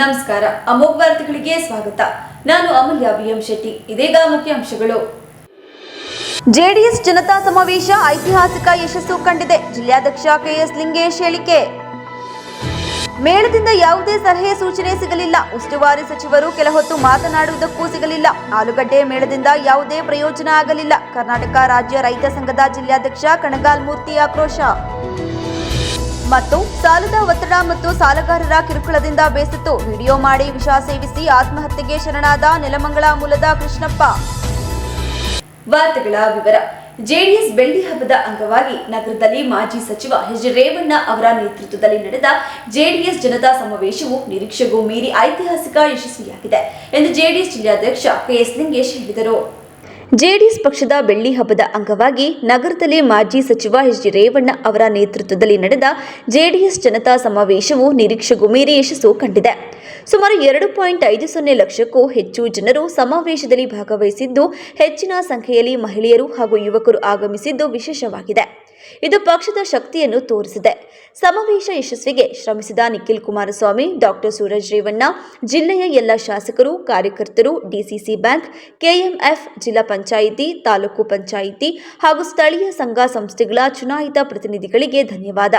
ನಮಸ್ಕಾರ. ಅಮೋಘ ವಾರ್ತೆಗಳಿಗೆ ಸ್ವಾಗತ. ನಾನು ಅಮೂಲ್ಯ ಬಿಎಂ ಶೆಟ್ಟಿ. ಇದೀಗ ಮುಖ್ಯಾಂಶಗಳು. ಜೆಡಿಎಸ್ ಜನತಾ ಸಮಾವೇಶ ಐತಿಹಾಸಿಕ ಯಶಸ್ಸು ಕಂಡಿದೆ. ಜಿಲ್ಲಾಧ್ಯಕ್ಷ ಕೆಎಸ್ ಲಿಂಗೇಶ್ ಹೇಳಿಕೆ. ಮೇಳದಿಂದ ಯಾವುದೇ ಸಲಹೆ ಸೂಚನೆ ಸಿಗಲಿಲ್ಲ. ಉಸ್ತುವಾರಿ ಸಚಿವರು ಕೆಲಹೊತ್ತು ಮಾತನಾಡುವುದಕ್ಕೂ ಸಿಗಲಿಲ್ಲ. ಆಲೂಗಡ್ಡೆ ಮೇಳದಿಂದ ಯಾವುದೇ ಪ್ರಯೋಜನ ಆಗಲಿಲ್ಲ. ಕರ್ನಾಟಕ ರಾಜ್ಯ ರೈತ ಸಂಘದ ಜಿಲ್ಲಾಧ್ಯಕ್ಷ ಕಣಗಾಲ್ ಮೂರ್ತಿ ಆಕ್ರೋಶ. ಮತ್ತು ಸಾಲದ ಒತ್ತಡ ಮತ್ತು ಸಾಲಗಾರರ ಕಿರುಕುಳದಿಂದ ಬೇಸತ್ತು ವಿಡಿಯೋ ಮಾಡಿ ವಿಷ ಸೇವಿಸಿ ಆತ್ಮಹತ್ಯೆಗೆ ಶರಣಾದ ನೆಲಮಂಗಲ ಮೂಲದ ಕೃಷ್ಣಪ್ಪ. ವಾರ್ತೆಗಳ ವಿವರ. ಜೆಡಿಎಸ್ ಬೆಳ್ಳಿ ಹಬ್ಬದ ಅಂಗವಾಗಿ ನಗರದಲ್ಲಿ ಮಾಜಿ ಸಚಿವ ಎಚ್ ರೇವಣ್ಣ ಅವರ ನೇತೃತ್ವದಲ್ಲಿ ನಡೆದ ಜೆಡಿಎಸ್ ಜನತಾ ಸಮಾವೇಶವು ನಿರೀಕ್ಷೆಗೂ ಮೀರಿ ಐತಿಹಾಸಿಕ ಯಶಸ್ವಿಯಾಗಿದೆ ಎಂದು ಜೆಡಿಎಸ್ ಜಿಲ್ಲಾಧ್ಯಕ್ಷ ಕೆಎಸ್ ಲಿಂಗೇಶ್ ಹೇಳಿದರು. ಜೆಡಿಎಸ್ ಪಕ್ಷದ ಬೆಳ್ಳಿ ಹಬ್ಬದ ಅಂಗವಾಗಿ ನಗರದಲ್ಲಿ ಮಾಜಿ ಸಚಿವ ಎಚ್ ರೇವಣ್ಣ ಅವರ ನೇತೃತ್ವದಲ್ಲಿ ನಡೆದ ಜೆಡಿಎಸ್ ಜನತಾ ಸಮಾವೇಶವು ನಿರೀಕ್ಷೆಗೂ ಮೀರಿ ಯಶಸ್ಸು ಕಂಡಿದೆ. ಸುಮಾರು 2.50 ಲಕ್ಷಕ್ಕೂ ಹೆಚ್ಚು ಜನರು ಸಮಾವೇಶದಲ್ಲಿ ಭಾಗವಹಿಸಿದ್ದು, ಹೆಚ್ಚಿನ ಸಂಖ್ಯೆಯಲ್ಲಿ ಮಹಿಳೆಯರು ಹಾಗೂ ಯುವಕರು ಆಗಮಿಸಿದ್ದು ವಿಶೇಷವಾಗಿದೆ. ಇದು ಪಕ್ಷದ ಶಕ್ತಿಯನ್ನು ತೋರಿಸಿದೆ. ಸಮಾವೇಶ ಯಶಸ್ವಿಗೆ ಶ್ರಮಿಸಿದ ನಿಖಿಲ್ ಕುಮಾರಸ್ವಾಮಿ, ಡಾಕ್ಟರ್ ಸೂರಜ್ ರೇವಣ್ಣ, ಜಿಲ್ಲೆಯ ಎಲ್ಲ ಶಾಸಕರು, ಕಾರ್ಯಕರ್ತರು, ಡಿಸಿಸಿ ಬ್ಯಾಂಕ್, ಕೆಎಂಎಫ್, ಜಿಲ್ಲಾ ಪಂಚಾಯಿತಿ, ತಾಲೂಕು ಪಂಚಾಯಿತಿ ಹಾಗೂ ಸ್ಥಳೀಯ ಸಂಘ ಸಂಸ್ಥೆಗಳ ಚುನಾಯಿತ ಪ್ರತಿನಿಧಿಗಳಿಗೆ ಧನ್ಯವಾದ.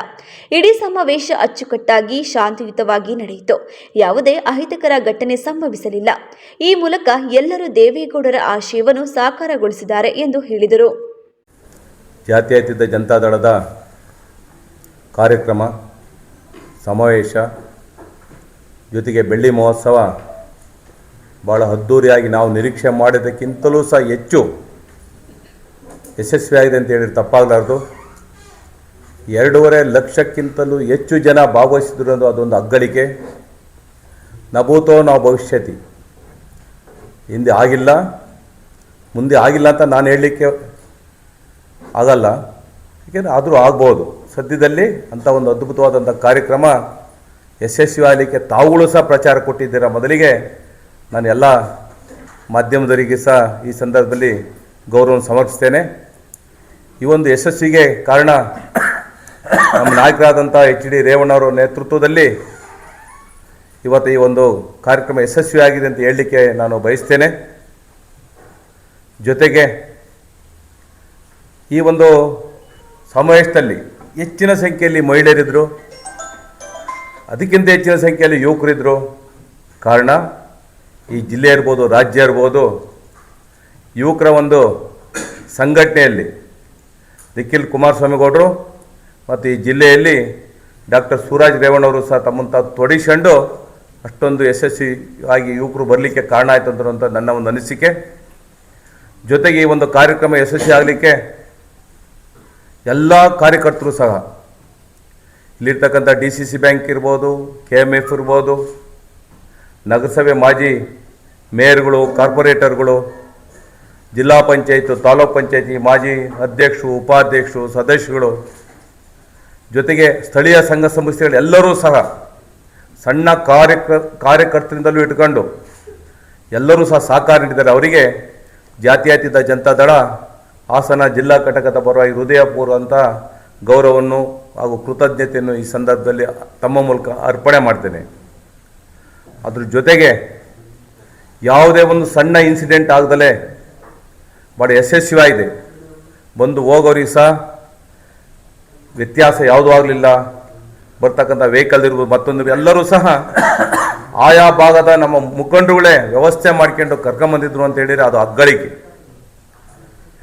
ಇಡೀ ಸಮಾವೇಶ ಅಚ್ಚುಕಟ್ಟಾಗಿ ಶಾಂತಿಯುತವಾಗಿ ನಡೆಯಿತು. ಯಾವುದೇ ಅಹಿತಕರ ಘಟನೆ ಸಂಭವಿಸಲಿಲ್ಲ. ಈ ಮೂಲಕ ಎಲ್ಲರೂ ದೇವೇಗೌಡರ ಆಶಯವನ್ನು ಸಾಕಾರಗೊಳಿಸಿದ್ದಾರೆ ಎಂದು ಹೇಳಿದರು. ಜಾತ್ಯತೀತ ಜನತಾದಳದ ಕಾರ್ಯಕ್ರಮ, ಸಮಾವೇಶ ಜೊತೆಗೆ ಬೆಳ್ಳಿ ಮಹೋತ್ಸವ ಭಾಳ ಅದ್ಧೂರಿಯಾಗಿ ನಾವು ನಿರೀಕ್ಷೆ ಮಾಡಿದ್ದಕ್ಕಿಂತಲೂ ಸಹ ಹೆಚ್ಚು ಯಶಸ್ವಿಯಾಗಿದೆ ಅಂತ ಹೇಳಿದ್ರೆ ತಪ್ಪಾಗಲಾರ್ದು. 2.5 ಲಕ್ಷಕ್ಕಿಂತಲೂ ಹೆಚ್ಚು ಜನ ಭಾಗವಹಿಸಿದ್ರು ಅನ್ನೋದು ಅದೊಂದು ಅಗ್ಗಳಿಕೆ. ನಭೂತೋ ನಾವು ಭವಿಷ್ಯತಿ, ಹಿಂದೆ ಆಗಿಲ್ಲ, ಮುಂದೆ ಆಗಿಲ್ಲ ಅಂತ ನಾನು ಹೇಳಲಿಕ್ಕೆ ಆಗಲ್ಲ. ಏಕೆಂದರೆ ಆದರೂ ಆಗ್ಬೋದು. ಸದ್ಯದಲ್ಲಿ ಅಂಥ ಒಂದು ಅದ್ಭುತವಾದಂಥ ಕಾರ್ಯಕ್ರಮ ಯಶಸ್ವಿ ಆಗಲಿಕ್ಕೆ ತಾವುಗಳು ಸಹ ಪ್ರಚಾರ ಕೊಟ್ಟಿದ್ದೀರ. ಮೊದಲಿಗೆ ನಾನು ಎಲ್ಲ ಮಾಧ್ಯಮದವರಿಗೆ ಸಹ ಈ ಸಂದರ್ಭದಲ್ಲಿ ಗೌರವವನ್ನು ಸಮರ್ಪಿಸ್ತೇನೆ. ಈ ಒಂದು ಯಶಸ್ವಿಗೆ ಕಾರಣ ನಮ್ಮ ನಾಯಕರಾದಂಥ ಎಚ್ ಡಿ ರೇವಣ್ಣವರ ನೇತೃತ್ವದಲ್ಲಿ ಇವತ್ತು ಈ ಒಂದು ಕಾರ್ಯಕ್ರಮ ಯಶಸ್ವಿಯಾಗಿದೆ ಅಂತ ಹೇಳಲಿಕ್ಕೆ ನಾನು ಬಯಸ್ತೇನೆ. ಜೊತೆಗೆ ಈ ಒಂದು ಸಮಾವೇಶದಲ್ಲಿ ಹೆಚ್ಚಿನ ಸಂಖ್ಯೆಯಲ್ಲಿ ಮಹಿಳೆಯರಿದ್ದರು, ಅದಕ್ಕಿಂತ ಹೆಚ್ಚಿನ ಸಂಖ್ಯೆಯಲ್ಲಿ ಯುವಕರಿದ್ದರು. ಕಾರಣ ಈ ಜಿಲ್ಲೆ ಇರ್ಬೋದು, ರಾಜ್ಯ ಇರ್ಬೋದು, ಯುವಕರ ಒಂದು ಸಂಘಟನೆಯಲ್ಲಿ ನಿಖಿಲ್ ಕುಮಾರಸ್ವಾಮಿಗೌಡರು ಮತ್ತು ಈ ಜಿಲ್ಲೆಯಲ್ಲಿ ಡಾಕ್ಟರ್ ಸೂರಜ್ ರೇವಣ್ಣವರು ಸಹ ತಮ್ಮಂತ ತೊಡಗಿಸಿಕೊಂಡು ಅಷ್ಟೊಂದು ಯಶಸ್ವಿಯಾಗಿ ಯುವಕರು ಬರಲಿಕ್ಕೆ ಕಾರಣ ಆಯಿತು ಅಂತ ನನ್ನ ಒಂದು ಅನಿಸಿಕೆ. ಜೊತೆಗೆ ಈ ಒಂದು ಕಾರ್ಯಕ್ರಮ ಯಶಸ್ವಿ ಆಗಲಿಕ್ಕೆ ಎಲ್ಲ ಕಾರ್ಯಕರ್ತರು ಸಹ, ಇಲ್ಲಿರ್ತಕ್ಕಂಥ ಡಿಸಿಸಿ ಬ್ಯಾಂಕ್ ಇರ್ಬೋದು, ಕೆಎಂಎಫ್ ಇರ್ಬೋದು, ನಗರಸಭೆ ಮಾಜಿ ಮೇಯರ್ಗಳು, ಕಾರ್ಪೊರೇಟರ್ಗಳು, ಜಿಲ್ಲಾ ಪಂಚಾಯತ್, ತಾಲೂಕು ಪಂಚಾಯತಿ ಮಾಜಿ ಅಧ್ಯಕ್ಷರು, ಉಪಾಧ್ಯಕ್ಷರು, ಸದಸ್ಯಗಳು, ಜೊತೆಗೆ ಸ್ಥಳೀಯ ಸಂಘ ಸಂಸ್ಥೆಗಳು ಎಲ್ಲರೂ ಸಹ ಸಣ್ಣ ಕಾರ್ಯಕರ್ತರಿಂದಲೂ ಇಟ್ಕೊಂಡು ಎಲ್ಲರೂ ಸಹ ಸಹಕಾರ ನೀಡಿದ್ದಾರೆ. ಅವರಿಗೆ ಜಾತ್ಯತೀತ ಜನತಾದಳ ಹಾಸನ ಜಿಲ್ಲಾ ಘಟಕದ ಪರವಾಗಿ ಹೃದಯಪೂರ್ವಕ ಗೌರವವನ್ನು ಹಾಗೂ ಕೃತಜ್ಞತೆಯನ್ನು ಈ ಸಂದರ್ಭದಲ್ಲಿ ತಮ್ಮ ಮೂಲಕ ಅರ್ಪಣೆ ಮಾಡ್ತೇನೆ. ಅದ್ರ ಜೊತೆಗೆ ಯಾವುದೇ ಒಂದು ಸಣ್ಣ ಇನ್ಸಿಡೆಂಟ್ ಆಗದಲೇ ಭಾಳ ಯಶಸ್ವಿಯಾಗಿದೆ. ಬಂದು ಹೋಗೋರಿಗೆ ಸಹ ವ್ಯತ್ಯಾಸ ಯಾವುದೂ ಆಗಲಿಲ್ಲ. ಬರ್ತಕ್ಕಂಥ ವೆಹಿಕಲ್ ಇರ್ಬೋದು, ಮತ್ತೊಂದು ಎಲ್ಲರೂ ಸಹ ಆಯಾ ಭಾಗದ ನಮ್ಮ ಮುಖಂಡರುಗಳೇ ವ್ಯವಸ್ಥೆ ಮಾಡ್ಕೊಂಡು ಕರ್ಕೊಂಬಂದಿದ್ರು ಅಂತ ಹೇಳಿದರೆ ಅದು ಅಗ್ಗಳಿಕೆ.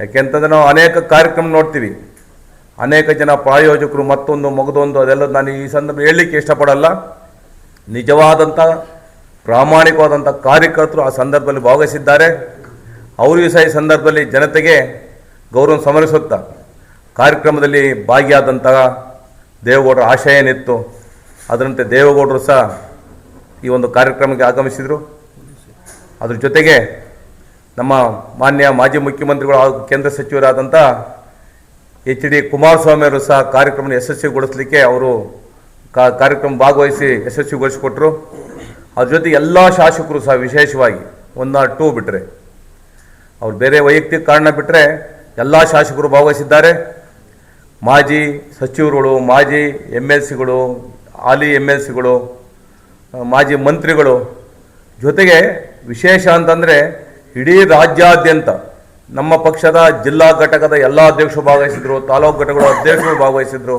ಯಾಕೆಂತಂದರೆ ನಾವು ಅನೇಕ ಕಾರ್ಯಕ್ರಮ ನೋಡ್ತೀವಿ, ಅನೇಕ ಜನ ಪ್ರಾಯೋಜಕರು ಮತ್ತೊಂದು ಮಗದೊಂದು, ಅದೆಲ್ಲ ನಾನು ಈ ಸಂದರ್ಭ ಹೇಳಲಿಕ್ಕೆ ಇಷ್ಟಪಡಲ್ಲ. ನಿಜವಾದಂಥ ಪ್ರಾಮಾಣಿಕವಾದಂಥ ಕಾರ್ಯಕರ್ತರು ಆ ಸಂದರ್ಭದಲ್ಲಿ ಭಾಗವಹಿಸಿದ್ದಾರೆ. ಅವರಿಗೂ ಸಹ ಈ ಸಂದರ್ಭದಲ್ಲಿ ಜನತೆಗೆ ಗೌರವ ಸಮರ್ಪಿಸುತ್ತಾ ಕಾರ್ಯಕ್ರಮದಲ್ಲಿ ಭಾಗಿಯಾದಂತಹ ದೇವೇಗೌಡರ ಆಶಯ ಏನಿತ್ತು ಅದರಂತೆ ದೇವೇಗೌಡರು ಸಹ ಈ ಒಂದು ಕಾರ್ಯಕ್ರಮಕ್ಕೆ ಆಗಮಿಸಿದರು. ಅದ್ರ ಜೊತೆಗೆ ನಮ್ಮ ಮಾನ್ಯ ಮಾಜಿ ಮುಖ್ಯಮಂತ್ರಿಗಳು ಹಾಗೂ ಕೇಂದ್ರ ಸಚಿವರಾದಂಥ ಎಚ್ ಡಿ ಕುಮಾರಸ್ವಾಮಿ ಅವರು ಸಹ ಕಾರ್ಯಕ್ರಮ ಯಶಸ್ವಿಗೊಳಿಸಲಿಕ್ಕೆ ಅವರು ಕಾರ್ಯಕ್ರಮ ಭಾಗವಹಿಸಿ ಯಶಸ್ವಿಗೊಳಿಸಿಕೊಟ್ರು. ಅದ್ರ ಜೊತೆ ಎಲ್ಲ ಶಾಸಕರು ಸಹ ವಿಶೇಷವಾಗಿ 1 or 2 ಬಿಟ್ಟರೆ, ಅವ್ರು ಬೇರೆ ವೈಯಕ್ತಿಕ ಕಾರಣ ಬಿಟ್ಟರೆ ಎಲ್ಲ ಶಾಸಕರು ಭಾಗವಹಿಸಿದ್ದಾರೆ. ಮಾಜಿ ಸಚಿವರುಗಳು, ಮಾಜಿ MLCಗಳು, ಹಾಲಿ MLCಗಳು, ಮಾಜಿ ಮಂತ್ರಿಗಳು, ಜೊತೆಗೆ ವಿಶೇಷ ಅಂತಂದರೆ ಇಡೀ ರಾಜ್ಯಾದ್ಯಂತ ನಮ್ಮ ಪಕ್ಷದ ಜಿಲ್ಲಾ ಘಟಕದ ಎಲ್ಲ ಅಧ್ಯಕ್ಷರು ಭಾಗವಹಿಸಿದ್ರು, ತಾಲೂಕು ಘಟಕಗಳ ಅಧ್ಯಕ್ಷರು ಭಾಗವಹಿಸಿದ್ರು.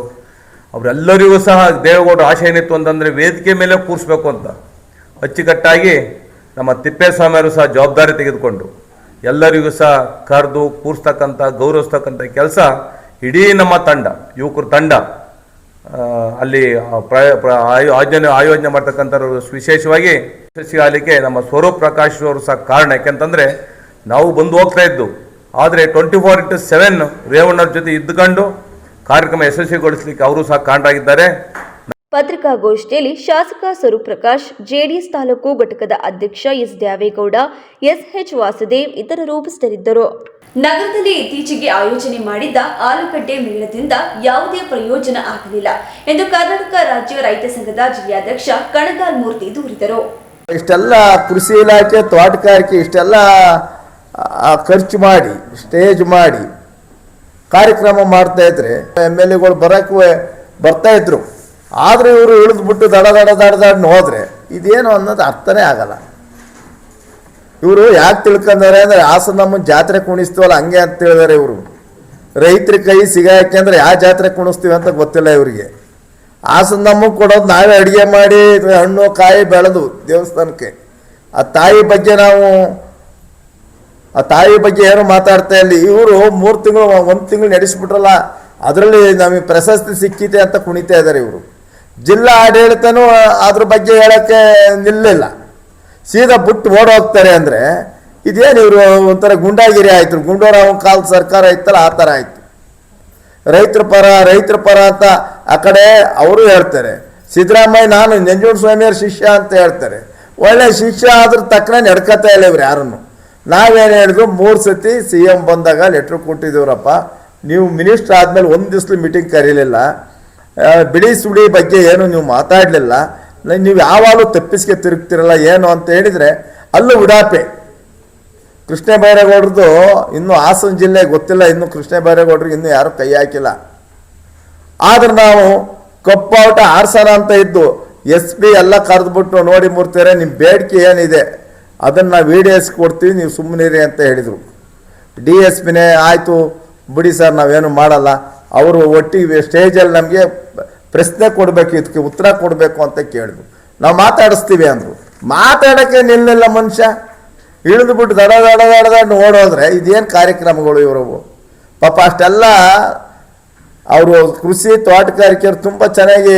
ಅವರೆಲ್ಲರಿಗೂ ಸಹ ದೇವೇಗೌಡರ ಆಶಯ ಏನಿತ್ತು ಅಂತಂದರೆ ವೇದಿಕೆ ಮೇಲೆ ಕೂರಿಸ್ಬೇಕು ಅಂತ ಅಚ್ಚುಕಟ್ಟಾಗಿ ನಮ್ಮ ತಿಪ್ಪೇಸ್ವಾಮಿಯವರು ಸಹ ಜವಾಬ್ದಾರಿ ತೆಗೆದುಕೊಂಡು ಎಲ್ಲರಿಗೂ ಸಹ ಕರೆದು ಕೂರಿಸ್ತಕ್ಕಂಥ ಗೌರವಿಸ್ತಕ್ಕಂಥ ಕೆಲಸ ಇಡೀ ನಮ್ಮ ತಂಡ, ಯುವಕರ ತಂಡ ಅಲ್ಲಿ ಆಯೋಜನೆ ಮಾಡ್ತಕ್ಕಂಥವ್ರು ವಿಶೇಷವಾಗಿ ಯಶಸ್ವಿ ಆಗಲಿಕ್ಕೆ ನಮ್ಮ ಸ್ವರೂಪ್ ಪ್ರಕಾಶ್ ಅವರು ಸಹ ಕಾರಣ. ಯಾಕೆಂತಂದರೆ ನಾವು ಬಂದು ಹೋಗ್ತಾ ಇದ್ದು, ಆದರೆ 24/7 ರೇವಣ್ಣವ್ರ ಜೊತೆ ಇದ್ದುಕೊಂಡು ಕಾರ್ಯಕ್ರಮ ಯಶಸ್ವಿಗೊಳಿಸಲಿಕ್ಕೆ ಅವರು ಸಹ ಕಾರಣರಾಗಿದ್ದಾರೆ. ಪತ್ರಿಕಾಗೋಷ್ಠಿಯಲ್ಲಿ ಶಾಸಕ ಸ್ವರೂಪ್ ಪ್ರಕಾಶ್, ಜೆಡಿಎಸ್ ತಾಲೂಕು ಘಟಕದ ಅಧ್ಯಕ್ಷ ಎಸ್ ದ್ಯಾವೇಗೌಡ, ಎಸ್ಎಚ್ ವಾಸುದೇವ್ ಇತರರು ಉಪಸ್ಥಿತರಿದ್ದರು. ನಗರದಲ್ಲಿ ಇತ್ತೀಚೆಗೆ ಆಯೋಜನೆ ಮಾಡಿದ್ದ ಆಲೂಗಡ್ಡೆ ಮೇಳದಿಂದ ಯಾವುದೇ ಪ್ರಯೋಜನ ಆಗಲಿಲ್ಲ ಎಂದು ಕರ್ನಾಟಕ ರಾಜ್ಯ ರೈತ ಸಂಘದ ಜಿಲ್ಲಾಧ್ಯಕ್ಷ ಕಣಗಾಲ್ ಮೂರ್ತಿ ದೂರಿದರು. ಇಷ್ಟೆಲ್ಲ ಕೃಷಿ ಇಲಾಖೆ, ತೋಟಗಾರಿಕೆ ಇಷ್ಟೆಲ್ಲ ಖರ್ಚು ಮಾಡಿ ಸ್ಟೇಜ್ ಮಾಡಿ ಕಾರ್ಯಕ್ರಮ ಮಾಡ್ತಾ ಇದ್ರೆ MLAಗಳು ಬರ್ತಾ ಇದ್ರು. ಆದರೆ ಇವರು ಇಳಿದ್ಬಿಟ್ಟು ದಡ ಹೋದ್ರೆ ಇದೇನು ಅನ್ನೋದು ಅರ್ಥನೇ ಆಗಲ್ಲ. ಇವರು ಯಾಕೆ ತಿಳ್ಕೊಂಡಾರೆ ಅಂದರೆ ಹಾಸನಮ್ಮನ ಜಾತ್ರೆ ಕುಣಿಸ್ತೀವಲ್ಲ ಹಂಗೆ ಅಂತ ಹೇಳಿದಾರೆ ಇವರು. ರೈತರ ಕೈ ಸಿಗಾಕೆ ಅಂದರೆ ಯಾವ ಜಾತ್ರೆ ಕುಣಿಸ್ತೀವಿ ಅಂತ ಗೊತ್ತಿಲ್ಲ ಇವರಿಗೆ. ಹಾಸನಮ್ಮಗೆ ಕೊಡೋದು ನಾವೇ ಅಡುಗೆ ಮಾಡಿ ಹಣ್ಣು ಕಾಯಿ ಬೆಳೆದು ದೇವಸ್ಥಾನಕ್ಕೆ. ಆ ತಾಯಿ ಬಗ್ಗೆ ಏನು ಮಾತಾಡ್ತಾ ಇಲ್ಲಿ. ಇವರು 3 ತಿಂಗಳು 1 ತಿಂಗಳು ನಡೆಸಿಬಿಟ್ರಲ್ಲ, ಅದರಲ್ಲಿ ನಮಗೆ ಪ್ರಶಸ್ತಿ ಸಿಕ್ಕಿದೆ ಅಂತ ಕುಣಿತಾ ಇದ್ದಾರೆ ಇವರು. ಜಿಲ್ಲಾ ಆಡಳಿತನೂ ಅದ್ರ ಬಗ್ಗೆ ಹೇಳೋಕ್ಕೆ ನಿಲ್ಲಿಲ್ಲ, ಸೀದಾ ಬಿಟ್ಟು ಓಡೋಗ್ತಾರೆ. ಅಂದರೆ ಇದೇನು ಇವರು ಒಂಥರ ಗುಂಡಾಗಿರಿ ಆಯಿತು. ಗುಂಡೂರಾವ್ ಕಾಲದ ಸರ್ಕಾರ ಇತ್ತಲ್ಲ ಆ ಥರ ಆಯಿತು. ರೈತರ ಪರ ಅಂತ ಆ ಕಡೆ ಅವರು ಹೇಳ್ತಾರೆ. ಸಿದ್ದರಾಮಯ್ಯ ನಾನು ನಂಜುಂಡಸ್ವಾಮಿಯವ್ರ ಶಿಷ್ಯ ಅಂತ ಹೇಳ್ತಾರೆ. ಒಳ್ಳೆ ಶಿಷ್ಯ ಆದ್ರೂ ತಕ್ಕನೆ ನಡ್ಕೊತಾ ಇಲ್ಲ ಇವ್ರು ಯಾರನ್ನು. ನಾವೇನು ಹೇಳಿದ್ರು, 3 ಸತಿ CM ಬಂದಾಗ ಲೆಟ್ರ್ ಕೊಟ್ಟಿದ್ದೀವ್ರಪ್ಪ, ನೀವು ಮಿನಿಸ್ಟ್ರ್ ಆದಮೇಲೆ 1 ದಿವಸ ಮೀಟಿಂಗ್ ಕರೀಲಿಲ್ಲ, ಬಿಡಿ ಸುಡಿ ಬಗ್ಗೆ ಏನು ನೀವು ಮಾತಾಡಲಿಲ್ಲ, ನೀವು ಯಾವಾಗಲೂ ತಪ್ಪಿಸ್ಕೆ ತಿರುಗ್ತಿರಲ್ಲ ಏನು ಅಂತ ಹೇಳಿದರೆ ಅಲ್ಲೂ ಉಡಾಪೆ. ಕೃಷ್ಣ ಬೈರೇಗೌಡರದು ಇನ್ನೂ ಹಾಸನ ಜಿಲ್ಲೆ ಗೊತ್ತಿಲ್ಲ, ಇನ್ನೂ ಕೃಷ್ಣ ಬೈರೇಗೌಡರಿಗೆ ಇನ್ನೂ ಯಾರೂ ಕೈ ಹಾಕಿಲ್ಲ. ಆದ್ರೆ ನಾವು ಕಪ್ಪಾಟ ಆರ್ಸನ ಅಂತ ಇದ್ದು SP ಎಲ್ಲ ಕರೆದ್ಬಿಟ್ಟು ನೋಡಿ ಮೂರ್ತಿಯರೆ ನಿಮ್ಮ ಬೇಡಿಕೆ ಏನಿದೆ ಅದನ್ನು ನಾವು VDS ಕೊಡ್ತೀವಿ, ನೀವು ಸುಮ್ಮನಿರಿ ಅಂತ ಹೇಳಿದರು. DSPನೇ ಆಯಿತು ಬಿಡಿ ಸರ್ ನಾವೇನು ಮಾಡಲ್ಲ, ಅವರು ಒಟ್ಟಿಗೆ ಸ್ಟೇಜಲ್ಲಿ ನಮಗೆ ಪ್ರಶ್ನೆ ಕೊಡಬೇಕು, ಇದಕ್ಕೆ ಉತ್ತರ ಕೊಡಬೇಕು ಅಂತ ಕೇಳಿದ್ರು. ನಾವು ಮಾತಾಡಿಸ್ತೀವಿ ಅಂದರು. ಮಾತಾಡೋಕ್ಕೆ ನಿಲ್ಲಿಲ್ಲ ಮನುಷ್ಯ. ಇಳಿದುಬಿಟ್ಟು ದಡ ಓಡೋದ್ರೆ ಇದೇನು ಕಾರ್ಯಕ್ರಮಗಳು ಇವರವು. ಪಾಪ ಅಷ್ಟೆಲ್ಲ ಅವರು ಕೃಷಿ ತೋಟಗಾರಿಕೆಯವರು ತುಂಬ ಚೆನ್ನಾಗಿ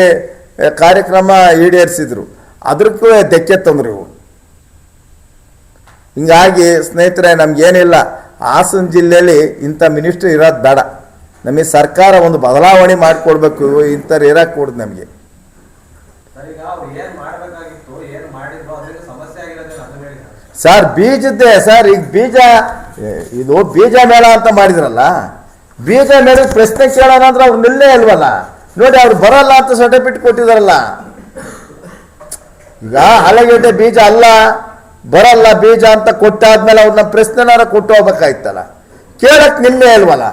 ಕಾರ್ಯಕ್ರಮ ಈಡೇರಿಸಿದ್ರು, ಅದಕ್ಕೂ ಧಕ್ಕೆ ತಂದರು ಇವು. ಹಿಂಗಾಗಿ ಸ್ನೇಹಿತರೆ, ನಮಗೇನಿಲ್ಲ, ಹಾಸನ ಜಿಲ್ಲೆಯಲ್ಲಿ ಇಂಥ ಮಿನಿಸ್ಟ್ರಿ ಇರೋದು ಬೇಡ. ನಮಗೆ ಸರ್ಕಾರ ಒಂದು ಬದಲಾವಣೆ ಮಾಡಿಕೊಡ್ಬೇಕು, ಇಂಥವ್ರು ಇರೋಕೆ ಕೊಡುದು ನಮಗೆ. ಸರ್ ಬೀಜದ್ದೇ ಸರ್, ಈಗ ಬೀಜ ಮೇಳ ಅಂತ ಮಾಡಿದ್ರಲ್ಲ, ಬೀಜ ಮೇಳ ಪ್ರಶ್ನೆ ಕೇಳೋಣ ಅಂದ್ರೆ ಅವ್ರು ನಿಲ್ಲೇ ಇಲ್ವಲ್ಲ. ನೋಡಿ ಅವ್ರು ಬರಲ್ಲ ಅಂತ ಸರ್ಟಿಫಿಕೇಟ್ ಕೊಟ್ಟಿದಾರಲ್ಲ. ಈಗ ಆಲೂಗಡ್ಡೆ ಬೀಜ ಬರಲ್ಲ ಬೀಜ ಅಂತ ಕೊಟ್ಟಾದ್ಮೇಲೆ ಅವ್ರನ್ನ ಪ್ರಶ್ನೆನಾರ ಕೊಟ್ಟು ಹೋಗ್ಬೇಕಾಯ್ತಲ್ಲ, ಕೇಳಕ್ ನಿಲ್ಲೇ ಇಲ್ವಲ್ಲ.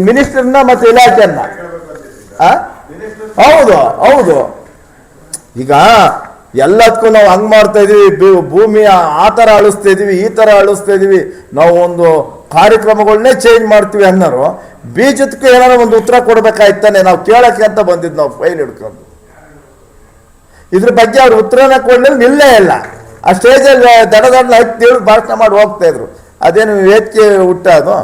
ಮಿನಿಸ್ಟರ್ನ ಮತ್ತೆ ಇಲಾಖೆಯನ್ನ. ಹೌದು ಈಗ ಎಲ್ಲದಕ್ಕೂ ನಾವು ಹಂಗೆ ಮಾಡ್ತಾ ಇದೀವಿ, ಭೂಮಿ ಆ ಥರ ಅಳಿಸ್ತಾ ಇದೀವಿ, ಈ ಥರ ಅಳಿಸ್ತಾ ಇದೀವಿ, ನಾವು ಒಂದು ಕಾರ್ಯಕ್ರಮಗಳನ್ನೇ ಚೇಂಜ್ ಮಾಡ್ತೀವಿ ಅನ್ನೋರು ಬೀಜದಕ್ಕೂ ಏನಾರು ಒಂದು ಉತ್ತರ ಕೊಡ್ಬೇಕಾಯ್ತಾನೆ. ನಾವು ಕೇಳಕ್ಕೆ ಅಂತ ಬಂದಿದ್ದು, ನಾವು ಫೈಲ್ ಹಿಡ್ಕೊಂಡು ಇದ್ರ ಬಗ್ಗೆ ಅವ್ರು ಉತ್ತರನ ಕೊಡಲಿಲ್ಲ, ನಿಲ್ಲೇ ಇಲ್ಲ. ಆ ಸ್ಟೇಜಲ್ಲಿ ದಡ ಹತ್ತಿ ಭಾಷಣ ಮಾಡಿ ಹೋಗ್ತಾ ಇದ್ರು. ಅದೇನು ವೇದಿಕೆ ಹುಟ್ಟೋದು.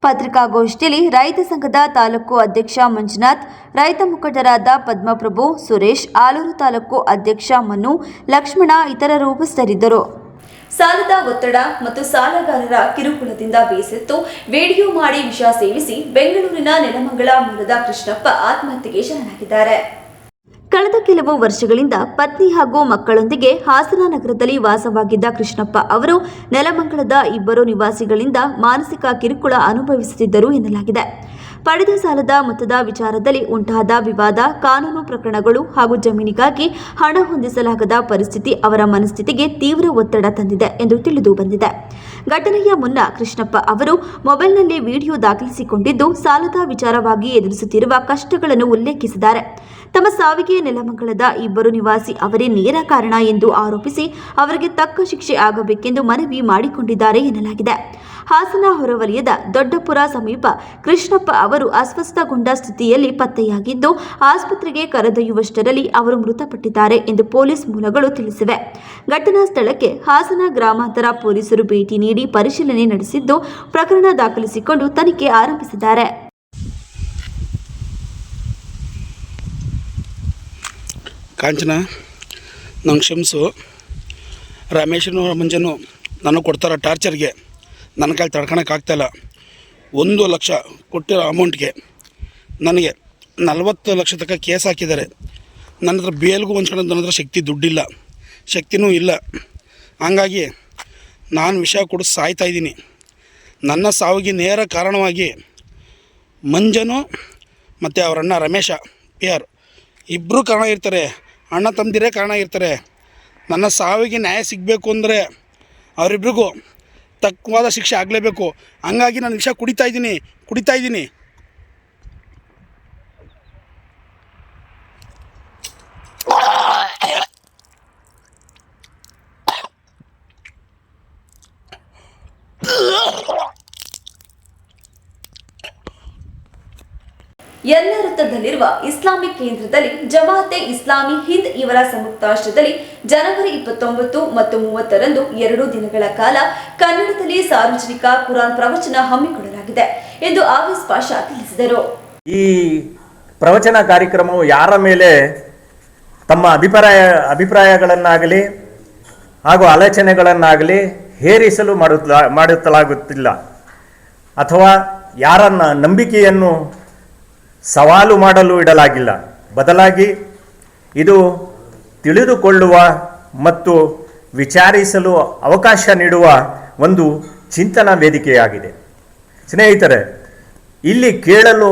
ಪತ್ರಿಕಾಗೋಷ್ಠಿಯಲ್ಲಿ ರೈತ ಸಂಘದ ತಾಲೂಕು ಅಧ್ಯಕ್ಷ ಮಂಜುನಾಥ್, ರೈತ ಮುಖಂಡರಾದ ಪದ್ಮಪ್ರಭು, ಸುರೇಶ್, ಆಲೂರು ತಾಲೂಕು ಅಧ್ಯಕ್ಷ ಮನು, ಲಕ್ಷ್ಮಣ ಇತರರು ಉಪಸ್ಥಿತರಿದ್ದರು. ಸಾಲದ ಒತ್ತಡ ಮತ್ತು ಸಾಲಗಾರರ ಕಿರುಕುಳದಿಂದ ಬೇಸತ್ತು ವಿಡಿಯೋ ಮಾಡಿ ವಿಷ ಸೇವಿಸಿ ಬೆಂಗಳೂರಿನ ನೆಲಮಂಗಲ ಮೂಲದ ಕೃಷ್ಣಪ್ಪ ಆತ್ಮಹತ್ಯೆಗೆ ಶರಣಾಗಿದ್ದಾರೆ. ಕಳೆದ ಕೆಲವು ವರ್ಷಗಳಿಂದ ಪತ್ನಿ ಹಾಗೂ ಮಕ್ಕಳೊಂದಿಗೆ ಹಾಸನ ನಗರದಲ್ಲಿ ವಾಸವಾಗಿದ್ದ ಕೃಷ್ಣಪ್ಪ ಅವರು ನೆಲಮಂಗಲದ 2 ನಿವಾಸಿಗಳಿಂದ ಮಾನಸಿಕ ಕಿರುಕುಳ ಅನುಭವಿಸುತ್ತಿದ್ದರು ಎನ್ನಲಾಗಿದೆ. ಪಡೆದ ಸಾಲದ ಮೊತ್ತದ ವಿಚಾರದಲ್ಲಿ ಉಂಟಾದ ವಿವಾದ, ಕಾನೂನು ಪ್ರಕರಣಗಳು ಹಾಗೂ ಜಮೀನಿಗಾಗಿ ಹಣ ಹೊಂದಿಸಲಾಗದ ಪರಿಸ್ಥಿತಿ ಅವರ ಮನಸ್ಥಿತಿಗೆ ತೀವ್ರ ಒತ್ತಡ ತಂದಿದೆ ಎಂದು ತಿಳಿದು ಬಂದಿದೆ. ಘಟನೆಯ ಮುನ್ನ ಕೃಷ್ಣಪ್ಪ ಅವರು ಮೊಬೈಲ್ನಲ್ಲಿ ವಿಡಿಯೋ ದಾಖಲಿಸಿಕೊಂಡಿದ್ದು ಸಾಲದ ವಿಚಾರವಾಗಿ ಎದುರಿಸುತ್ತಿರುವ ಕಷ್ಟಗಳನ್ನು ಉಲ್ಲೇಖಿಸಿದ್ದಾರೆ. ತಮ್ಮ ಸಾವಿಗೆ ನೆಲಮಂಗಲದ ಇಬ್ಬರು ನಿವಾಸಿ ಅವರೇ ನೇರ ಕಾರಣ ಎಂದು ಆರೋಪಿಸಿ ಅವರಿಗೆ ತಕ್ಕ ಶಿಕ್ಷೆ ಆಗಬೇಕೆಂದು ಮನವಿ ಮಾಡಿಕೊಂಡಿದ್ದಾರೆ ಎನ್ನಲಾಗಿದೆ. ಹಾಸನ ಹೊರವಲಯದ ದೊಡ್ಡಪುರ ಸಮೀಪ ಕೃಷ್ಣಪ್ಪ ಅವರು ಅಸ್ವಸ್ಥಗೊಂಡ ಸ್ಥಿತಿಯಲ್ಲಿ ಪತ್ತೆಯಾಗಿದ್ದು ಆಸ್ಪತ್ರೆಗೆ ಕರೆದೊಯ್ಯುವಷ್ಟರಲ್ಲಿ ಅವರು ಮೃತಪಟ್ಟಿದ್ದಾರೆ ಎಂದು ಪೊಲೀಸ್ ಮೂಲಗಳು ತಿಳಿಸಿವೆ. ಘಟನಾ ಸ್ಥಳಕ್ಕೆ ಹಾಸನ ಗ್ರಾಮಾಂತರ ಪೊಲೀಸರು ಭೇಟಿ ನೀಡಿ ಪರಿಶೀಲನೆ ನಡೆಸಿದ್ದು ಪ್ರಕರಣ ದಾಖಲಿಸಿಕೊಂಡು ತನಿಖೆ ಆರಂಭಿಸಿದ್ದಾರೆ. ಕಾಂಚನ, ನಂಗೆ ಕ್ಷಮಿಸು. ರಮೇಶನು ಮಂಜನು ನನಗೆ ಕೊಡ್ತಾರೋ ಟಾರ್ಚರ್ಗೆ ನನ್ನ ಕೈಲಿ ತಡ್ಕೊಳಕ್ಕಾಗ್ತಾಯಿಲ್ಲ. 1 ಲಕ್ಷ ಕೊಟ್ಟಿರೋ ಅಮೌಂಟ್ಗೆ ನನಗೆ 40 ಲಕ್ಷ ತನಕ ಕೇಸ್ ಹಾಕಿದ್ದಾರೆ. ನನ್ನ ಹತ್ರ ಬೇಲ್ಗೂ ಹೊಂಚ್ಕೊಳ್ಳೋದು ನನ್ನ ಹತ್ರ ಶಕ್ತಿನೂ ಇಲ್ಲ. ಹಂಗಾಗಿ ನಾನು ವಿಷ ಕೊಡು ಸಾಯ್ತಾಯಿದ್ದೀನಿ. ನನ್ನ ಸಾವಿಗೆ ನೇರ ಕಾರಣವಾಗಿ ಮಂಜನು ಮತ್ತು ಅವರ ಅಣ್ಣ ರಮೇಶ PR ಇಬ್ಬರು ಕಾರಣ ಇರ್ತಾರೆ. ಅಣ್ಣ ತಮ್ಮದಿರೇ ಕಾರಣ ಇರ್ತಾರೆ. ನನ್ನ ಸಾವಿಗೆ ನ್ಯಾಯ ಸಿಗಬೇಕು ಅಂದರೆ ಅವರಿಬ್ರಿಗೂ ತಕ್ಕವಾದ ಶಿಕ್ಷೆ ಆಗಲೇಬೇಕು. ಹಂಗಾಗಿ ನಾನು ವಿಷ ಕುಡಿತಾ ಇದ್ದೀನಿ. ಎಲ್ಲ ವೃತ್ತದಲ್ಲಿರುವ ಇಸ್ಲಾಮಿಕ್ ಕೇಂದ್ರದಲ್ಲಿ ಜಮಾತೆ ಇಸ್ಲಾಮಿ ಹಿಂದ್ ಇವರ ಸಂಯುಕ್ತಾಶ್ರಯದಲ್ಲಿ ಜನವರಿ 29 ಮತ್ತು 30ರಂದು 2 ದಿನಗಳ ಕಾಲ ಕನ್ನಡದಲ್ಲಿ ಸಾರ್ವಜನಿಕ ಕುರಾನ್ ಪ್ರವಚನ ಹಮ್ಮಿಕೊಳ್ಳಲಾಗಿದೆ ಎಂದು ಆವಿಸ್ ಪಾಷಾ ತಿಳಿಸಿದರು. ಈ ಪ್ರವಚನ ಕಾರ್ಯಕ್ರಮವು ಯಾರ ಮೇಲೆ ತಮ್ಮ ಅಭಿಪ್ರಾಯಗಳನ್ನಾಗಲಿ ಹಾಗೂ ಆಲೋಚನೆಗಳನ್ನಾಗಲಿ ಹೇರಿಸಲು ಮಾಡುತ್ತಲಾಗುತ್ತಿಲ್ಲ ಅಥವಾ ಯಾರನ್ನ ನಂಬಿಕೆಯನ್ನು ಸವಾಲು ಮಾಡಲು ಇಡಲಾಗಿಲ್ಲ. ಬದಲಾಗಿ ಇದು ತಿಳಿದುಕೊಳ್ಳುವ ಮತ್ತು ವಿಚಾರಿಸಲು ಅವಕಾಶ ನೀಡುವ ಒಂದು ಚಿಂತನಾ ವೇದಿಕೆಯಾಗಿದೆ. ಸ್ನೇಹಿತರೆ, ಇಲ್ಲಿ ಕೇಳಲು,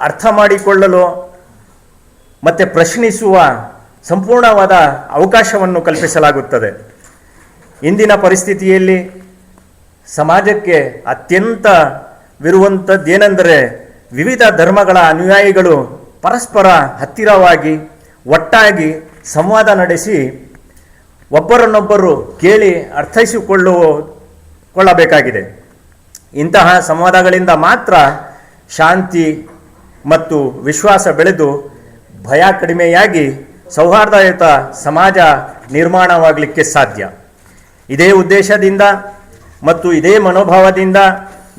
ಅರ್ಥ ಮಾಡಿಕೊಳ್ಳಲು ಮತ್ತು ಪ್ರಶ್ನಿಸುವ ಸಂಪೂರ್ಣವಾದ ಅವಕಾಶವನ್ನು ಕಲ್ಪಿಸಲಾಗುತ್ತದೆ. ಇಂದಿನ ಪರಿಸ್ಥಿತಿಯಲ್ಲಿ ಸಮಾಜಕ್ಕೆ ಅತ್ಯಂತವಿರುವಂಥದ್ದೇನೆಂದರೆ ವಿವಿಧ ಧರ್ಮಗಳ ಅನುಯಾಯಿಗಳು ಪರಸ್ಪರ ಹತ್ತಿರವಾಗಿ ಒಟ್ಟಾಗಿ ಸಂವಾದ ನಡೆಸಿ ಒಬ್ಬರನ್ನೊಬ್ಬರು ಕೇಳಿ ಅರ್ಥೈಸಿಕೊಳ್ಳಬೇಕಾಗಿದೆ. ಇಂತಹ ಸಂವಾದಗಳಿಂದ ಮಾತ್ರ ಶಾಂತಿ ಮತ್ತು ವಿಶ್ವಾಸ ಬೆಳೆದು ಭಯ ಕಡಿಮೆಯಾಗಿ ಸೌಹಾರ್ದಯುತ ಸಮಾಜ ನಿರ್ಮಾಣವಾಗಲಿಕ್ಕೆ ಸಾಧ್ಯ. ಇದೇ ಉದ್ದೇಶದಿಂದ ಮತ್ತು ಇದೇ ಮನೋಭಾವದಿಂದ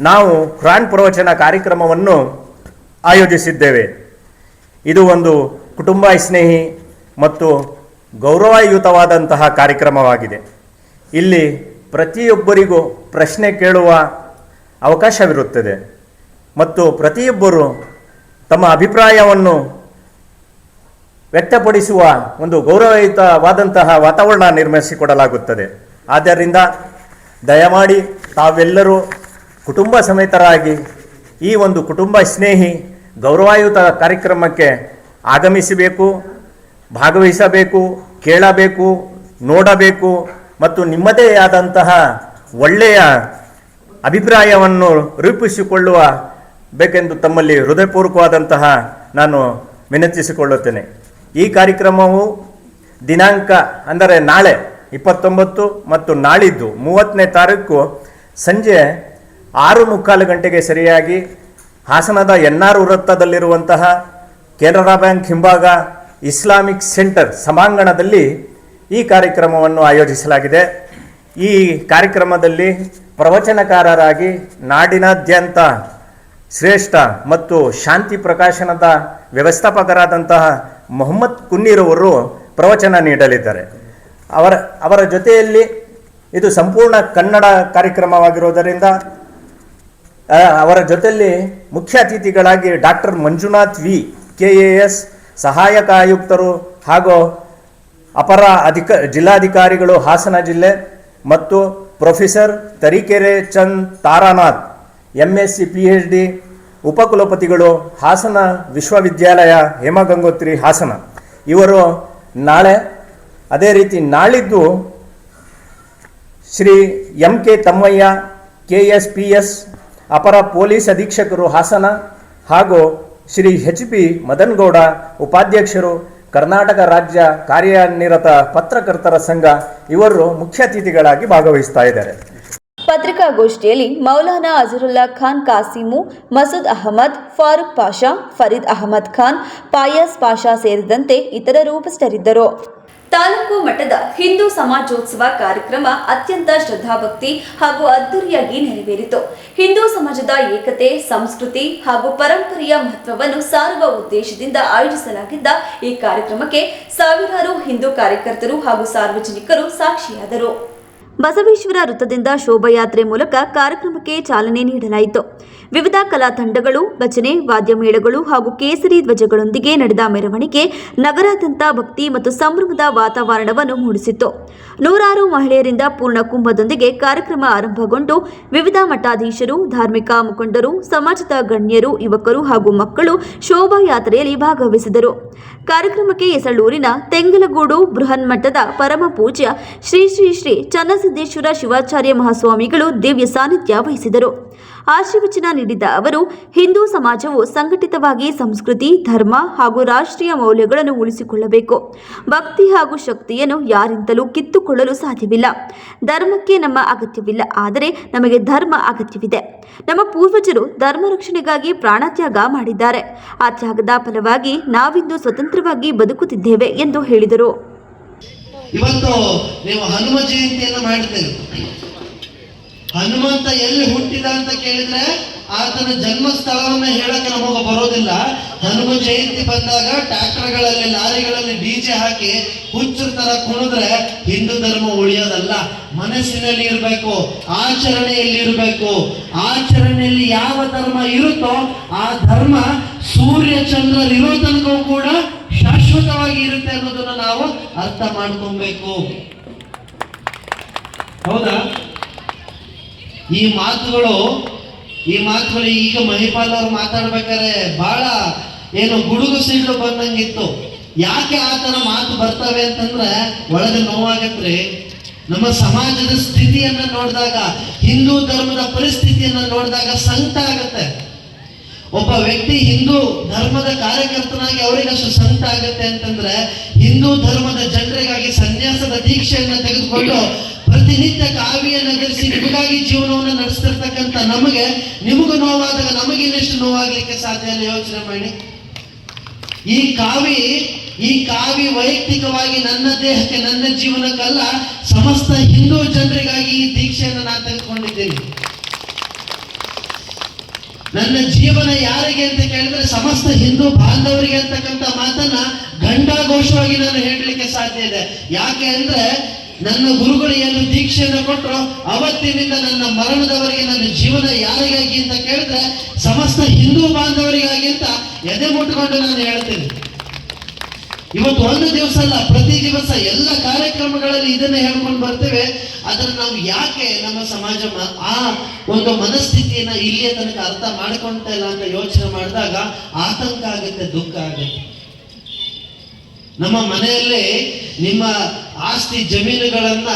ನಾವು ಖುರಾನ್ ಪ್ರವಚನ ಕಾರ್ಯಕ್ರಮವನ್ನು ಆಯೋಜಿಸಿದ್ದೇವೆ. ಇದು ಒಂದು ಕುಟುಂಬ ಸ್ನೇಹಿ ಮತ್ತು ಗೌರವಯುತವಾದಂತಹ ಕಾರ್ಯಕ್ರಮವಾಗಿದೆ. ಇಲ್ಲಿ ಪ್ರತಿಯೊಬ್ಬರಿಗೂ ಪ್ರಶ್ನೆ ಕೇಳುವ ಅವಕಾಶವಿರುತ್ತದೆ ಮತ್ತು ಪ್ರತಿಯೊಬ್ಬರು ತಮ್ಮ ಅಭಿಪ್ರಾಯವನ್ನು ವ್ಯಕ್ತಪಡಿಸುವ ಒಂದು ಗೌರವಯುತವಾದಂತಹ ವಾತಾವರಣ ನಿರ್ಮಿಸಿಕೊಡಲಾಗುತ್ತದೆ. ಆದ್ದರಿಂದ ದಯಮಾಡಿ ತಾವೆಲ್ಲರೂ ಕುಟುಂಬ ಸಮೇತರಾಗಿ ಈ ಒಂದು ಕುಟುಂಬ ಸ್ನೇಹಿ ಗೌರವಯುತ ಕಾರ್ಯಕ್ರಮಕ್ಕೆ ಆಗಮಿಸಬೇಕು, ಭಾಗವಹಿಸಬೇಕು, ಕೇಳಬೇಕು, ನೋಡಬೇಕು ಮತ್ತು ನಿಮ್ಮದೇ ಆದಂತಹ ಒಳ್ಳೆಯ ಅಭಿಪ್ರಾಯವನ್ನು ರೂಪಿಸಿಕೊಳ್ಳುವ ಬೇಕೆಂದು ತಮ್ಮಲ್ಲಿ ಹೃದಯಪೂರ್ವಕವಾದಂತಹ ನಾನು ವಿನಂತಿಸಿಕೊಳ್ಳುತ್ತೇನೆ. ಈ ಕಾರ್ಯಕ್ರಮವು ದಿನಾಂಕ ಅಂದರೆ ನಾಳೆ 29 ಮತ್ತು ನಾಳಿದ್ದು 30ನೇ ತಾರೀಕು ಸಂಜೆ 6:45 ಗಂಟೆಗೆ ಸರಿಯಾಗಿ ಹಾಸನದ NR ವೃತ್ತದಲ್ಲಿರುವಂತಹ ಕೆನರಾ ಬ್ಯಾಂಕ್ ಹಿಂಭಾಗ ಇಸ್ಲಾಮಿಕ್ ಸೆಂಟರ್ ಸಭಾಂಗಣದಲ್ಲಿ ಈ ಕಾರ್ಯಕ್ರಮವನ್ನು ಆಯೋಜಿಸಲಾಗಿದೆ. ಈ ಕಾರ್ಯಕ್ರಮದಲ್ಲಿ ಪ್ರವಚನಕಾರರಾಗಿ ನಾಡಿನಾದ್ಯಂತ ಶ್ರೇಷ್ಠ ಮತ್ತು ಶಾಂತಿ ಪ್ರಕಾಶನದ ವ್ಯವಸ್ಥಾಪಕರಾದಂತಹ ಮೊಹಮ್ಮದ್ ಕುನ್ನೀರವರು ಪ್ರವಚನ ನೀಡಲಿದ್ದಾರೆ. ಅವರ ಜೊತೆಯಲ್ಲಿ ಇದು ಸಂಪೂರ್ಣ ಕನ್ನಡ ಕಾರ್ಯಕ್ರಮವಾಗಿರುವುದರಿಂದ ಅವರ ಜೊತೆಯಲ್ಲಿ ಮುಖ್ಯ ಅತಿಥಿಗಳಾಗಿ ಡಾಕ್ಟರ್ ಮಂಜುನಾಥ್ ವಿ KAS ಸಹಾಯಕ ಆಯುಕ್ತರು ಹಾಗೂ ಅಪರ ಜಿಲ್ಲಾಧಿಕಾರಿಗಳು ಹಾಸನ ಜಿಲ್ಲೆ ಮತ್ತು ಪ್ರೊಫೆಸರ್ ತರೀಕೆರೆ ಚಂದ್ ತಾರಾನಾಥ್ MSc PhD ಉಪಕುಲಪತಿಗಳು ಹಾಸನ ವಿಶ್ವವಿದ್ಯಾಲಯ ಹೇಮಗಂಗೋತ್ರಿ ಹಾಸನ ಇವರು ನಾಳೆ, ಅದೇ ರೀತಿ ನಾಳಿದ್ದು ಶ್ರೀ MK ತಮ್ಮಯ್ಯ KSPS ಅಪರ ಪೊಲೀಸ್ ಅಧೀಕ್ಷಕರು ಹಾಸನ ಹಾಗೂ ಶ್ರೀ HP ಮದನ್ಗೌಡ, ಉಪಾಧ್ಯಕ್ಷರು, ಕರ್ನಾಟಕ ರಾಜ್ಯ ಕಾರ್ಯನಿರತ ಪತ್ರಕರ್ತರ ಸಂಘ ಇವರು ಮುಖ್ಯ ಅತಿಥಿಗಳಾಗಿ ಭಾಗವಹಿಸ್ತಾ ಇದ್ದಾರೆ. ಪತ್ರಿಕಾಗೋಷ್ಠಿಯಲ್ಲಿ ಮೌಲಾನಾ ಅಜರುಲ್ಲಾ ಖಾನ್ ಕಾಸಿಮು, ಮಸೂದ್ ಅಹಮದ್, ಫಾರೂಕ್ ಪಾಷಾ, ಫರೀದ್ ಅಹಮದ್ ಖಾನ್, ಪಾಯಸ್ ಪಾಷಾ ಸೇರಿದಂತೆ ಇತರರು ಉಪಸ್ಥಿತರಿದ್ದರು. ತಾಲೂಕು ಮಟ್ಟದ ಹಿಂದೂ ಸಮಾಜೋತ್ಸವ ಕಾರ್ಯಕ್ರಮ ಅತ್ಯಂತ ಶ್ರದ್ಧಾಭಕ್ತಿ ಹಾಗೂ ಅದ್ದೂರಿಯಾಗಿ ನೆರವೇರಿತು. ಹಿಂದೂ ಸಮಾಜದ ಏಕತೆ, ಸಂಸ್ಕೃತಿ ಹಾಗೂ ಪರಂಪರೆಯ ಮಹತ್ವವನ್ನು ಸಾರುವ ಉದ್ದೇಶದಿಂದ ಆಯೋಜಿಸಲಾಗಿದ್ದ ಈ ಕಾರ್ಯಕ್ರಮಕ್ಕೆ ಸಾವಿರಾರು ಹಿಂದೂ ಕಾರ್ಯಕರ್ತರು ಹಾಗೂ ಸಾರ್ವಜನಿಕರು ಸಾಕ್ಷಿಯಾದರು. ಬಸವೇಶ್ವರ ವೃತ್ತದಿಂದ ಶೋಭಾಯಾತ್ರೆ ಮೂಲಕ ಕಾರ್ಯಕ್ರಮಕ್ಕೆ ಚಾಲನೆ ನೀಡಲಾಯಿತು. ವಿವಿಧ ಕಲಾ ತಂಡಗಳು, ಭಜನೆ, ವಾದ್ಯಮೇಳಗಳು ಹಾಗೂ ಕೇಸರಿ ಧ್ವಜಗಳೊಂದಿಗೆ ನಡೆದ ಮೆರವಣಿಗೆ ನಗರಾದ್ಯಂತ ಭಕ್ತಿ ಮತ್ತು ಸಂಭ್ರಮದ ವಾತಾವರಣವನ್ನು ಮೂಡಿಸಿತ್ತು. ನೂರಾರು ಮಹಿಳೆಯರಿಂದ ಪೂರ್ಣ ಕುಂಭದೊಂದಿಗೆ ಕಾರ್ಯಕ್ರಮ ಆರಂಭಗೊಂಡು ವಿವಿಧ ಮಠಾಧೀಶರು, ಧಾರ್ಮಿಕ ಮುಖಂಡರು, ಸಮಾಜದ ಗಣ್ಯರು, ಯುವಕರು ಹಾಗೂ ಮಕ್ಕಳು ಶೋಭಾಯಾತ್ರೆಯಲ್ಲಿ ಭಾಗವಹಿಸಿದರು. ಕಾರ್ಯಕ್ರಮಕ್ಕೆ ಯಸಳೂರಿನ ತೆಂಗಲಗೂಡು ಬೃಹನ್ಮಠದ ಪರಮ ಪೂಜ್ಯ ಶ್ರೀ ಶ್ರೀ ಶ್ರೀ ಚನ್ನಸಿದ್ದೇಶ್ವರ ಶಿವಾಚಾರ್ಯ ಮಹಾಸ್ವಾಮಿಗಳು ದಿವ್ಯ ಸಾನ್ನಿಧ್ಯ ವಹಿಸಿದರು. ಆಶೀರ್ವಚನ ನೀಡಿದ ಅವರು, ಹಿಂದೂ ಸಮಾಜವು ಸಂಘಟಿತವಾಗಿ ಸಂಸ್ಕೃತಿ, ಧರ್ಮ ಹಾಗೂ ರಾಷ್ಟ್ರೀಯ ಮೌಲ್ಯಗಳನ್ನು ಉಳಿಸಿಕೊಳ್ಳಬೇಕು. ಭಕ್ತಿ ಹಾಗೂ ಶಕ್ತಿಯನ್ನು ಯಾರಿಂದಲೂ ಕಿತ್ತುಕೊಳ್ಳಲು ಸಾಧ್ಯವಿಲ್ಲ. ಧರ್ಮಕ್ಕೆ ನಮ್ಮ ಅಗತ್ಯವಿಲ್ಲ, ಆದರೆ ನಮಗೆ ಧರ್ಮ ಅಗತ್ಯವಿದೆ. ನಮ್ಮ ಪೂರ್ವಜರು ಧರ್ಮ ರಕ್ಷಣೆಗಾಗಿ ಪ್ರಾಣತ್ಯಾಗ ಮಾಡಿದ್ದಾರೆ. ಆ ತ್ಯಾಗದ ಫಲವಾಗಿ ನಾವಿಂದು ಸ್ವತಂತ್ರವಾಗಿ ಬದುಕುತ್ತಿದ್ದೇವೆ ಎಂದು ಹೇಳಿದರು. ಇವತ್ತು ನೀವು ಹನುಮ ಜಯಂತಿಯನ್ನು ಮಾಡ್ತೇವೆ. ಹನುಮಂತ ಎಲ್ಲಿ ಹುಟ್ಟಿದ ಅಂತ ಕೇಳಿದ್ರೆ ಆತನ ಜನ್ಮಸ್ಥಳವನ್ನ ಹೇಳಕ್ಕೆ ನಮಗೆ ಬರೋದಿಲ್ಲ. ಹನುಮ ಜಯಂತಿ ಬಂದಾಗ ಟ್ರ್ಯಾಕ್ಟರ್ಗಳಲ್ಲಿ, ಲಾರಿಗಳಲ್ಲಿ ಡಿಜೆ ಹಾಕಿ ಹುಚ್ಚರ ತರ ಕುಣಿದ್ರೆ ಹಿಂದೂ ಧರ್ಮ ಉಳಿಯೋದಲ್ಲ. ಮನಸ್ಸಿನಲ್ಲಿ ಇರಬೇಕು, ಆಚರಣೆಯಲ್ಲಿ ಇರಬೇಕು. ಆಚರಣೆಯಲ್ಲಿ ಯಾವ ಧರ್ಮ ಇರುತ್ತೋ ಆ ಧರ್ಮ ಸೂರ್ಯ ಚಂದ್ರರಿರೋ ತನಕ ಕೂಡ ಶಾಶ್ವತವಾಗಿ ಇರುತ್ತೆ ಅನ್ನೋದನ್ನ ನಾವು ಅರ್ಥ ಮಾಡ್ಕೊಬೇಕು. ಹೌದಾ? ಈ ಮಾತುಗಳು ಈಗ ಮಹಿಪಾಲ್ ಅವ್ರು ಮಾತಾಡ್ಬೇಕಾದ್ರೆ ಬಹಳ ಏನು ಗುಡುಗು ಸಿಡ್ಲು ಬಂದಂಗಿತ್ತು. ಯಾಕೆ ಆತರ ಮಾತು ಬರ್ತವೆ ಅಂತಂದ್ರೆ ಒಳಗೆ ನೋವಾಗತ್ರಿ. ನಮ್ಮ ಸಮಾಜದ ಸ್ಥಿತಿಯನ್ನ ನೋಡಿದಾಗ, ಹಿಂದೂ ಧರ್ಮದ ಪರಿಸ್ಥಿತಿಯನ್ನ ನೋಡಿದಾಗ ಸಂಕಟ ಆಗತ್ತೆ. ಒಬ್ಬ ವ್ಯಕ್ತಿ ಹಿಂದೂ ಧರ್ಮದ ಕಾರ್ಯಕರ್ತನಾಗಿ ಅವರಿಗಷ್ಟು ಸಂಕಟ ಆಗತ್ತೆ ಅಂತಂದ್ರೆ, ಹಿಂದೂ ಧರ್ಮದ ಜನರಿಗಾಗಿ ಸನ್ಯಾಸದ ದೀಕ್ಷೆಯನ್ನ ತೆಗೆದುಕೊಂಡು ಪ್ರತಿನಿತ್ಯ ಕಾವಿಯನ್ನು ಧರಿಸಿ ನಿಮಗಾಗಿ ಜೀವನವನ್ನು ನಡೆಸ್ತಿರ್ತಕ್ಕಂಥ ನಮಗೆ, ನಿಮಗೂ ನೋವಾದಾಗ ನಮಗೆ ಇನ್ನೆಷ್ಟು ನೋವಾಗ್ಲಿಕ್ಕೆ ಸಾಧ್ಯ ಇಲ್ಲ? ಯೋಚನೆ ಮಾಡಿ. ಈ ಕಾವಿ ವೈಯಕ್ತಿಕವಾಗಿ ನನ್ನ ದೇಹಕ್ಕೆ, ನನ್ನ ಜೀವನಕ್ಕಲ್ಲ, ಸಮಸ್ತ ಹಿಂದೂ ಜನರಿಗಾಗಿ ಈ ದೀಕ್ಷೆಯನ್ನು ನಾನು ತೆಗೆದುಕೊಂಡಿದ್ದೇನೆ. ನನ್ನ ಜೀವನ ಯಾರಿಗೆ ಅಂತ ಕೇಳಿದ್ರೆ ಸಮಸ್ತ ಹಿಂದೂ ಬಾಂಧವರಿಗೆ ಅಂತಕ್ಕಂಥ ಮಾತನ್ನ ಘಂಟಾಘೋಷವಾಗಿ ನಾನು ಹೇಳಲಿಕ್ಕೆ ಸಾಧ್ಯ ಇದೆ. ಯಾಕೆ ಅಂದ್ರೆ ನನ್ನ ಗುರುಗಳು ಏನು ದೀಕ್ಷೆಯನ್ನು ಕೊಟ್ಟರು ಅವತ್ತಿನಿಂದ ನನ್ನ ಮರಣದವರೆಗೆ ನನ್ನ ಜೀವನ ಯಾರಿಗಾಗಿ ಅಂತ ಕೇಳಿದ್ರೆ ಸಮಸ್ತ ಹಿಂದೂ ಬಾಂಧವರಿಗಾಗಿ ಅಂತ ಎದೆ ಮುಟ್ಟುಕೊಂಡು ನಾನು ಹೇಳ್ತೇನೆ. ಇವತ್ತು ಒಂದು ದಿವಸ ಅಲ್ಲ, ಪ್ರತಿ ದಿವಸ ಎಲ್ಲ ಕಾರ್ಯಕ್ರಮಗಳಲ್ಲಿ ಇದನ್ನ ಹೇಳ್ಕೊಂಡು ಬರ್ತೇವೆ. ಅದನ್ನ ನಾವು ಯಾಕೆ ನಮ್ಮ ಸಮಾಜ ಆ ಒಂದು ಮನಸ್ಥಿತಿಯನ್ನ ಇಲ್ಲಿಯ ತನಕ ಅರ್ಥ ಮಾಡ್ಕೊಂತ ಇಲ್ಲ ಅಂತ ಯೋಚನೆ ಮಾಡಿದಾಗ ಆತಂಕ ಆಗುತ್ತೆ, ದುಃಖ ಆಗುತ್ತೆ. ನಮ್ಮ ಮನೆಯಲ್ಲಿ ನಿಮ್ಮ ಆಸ್ತಿ ಜಮೀನುಗಳನ್ನ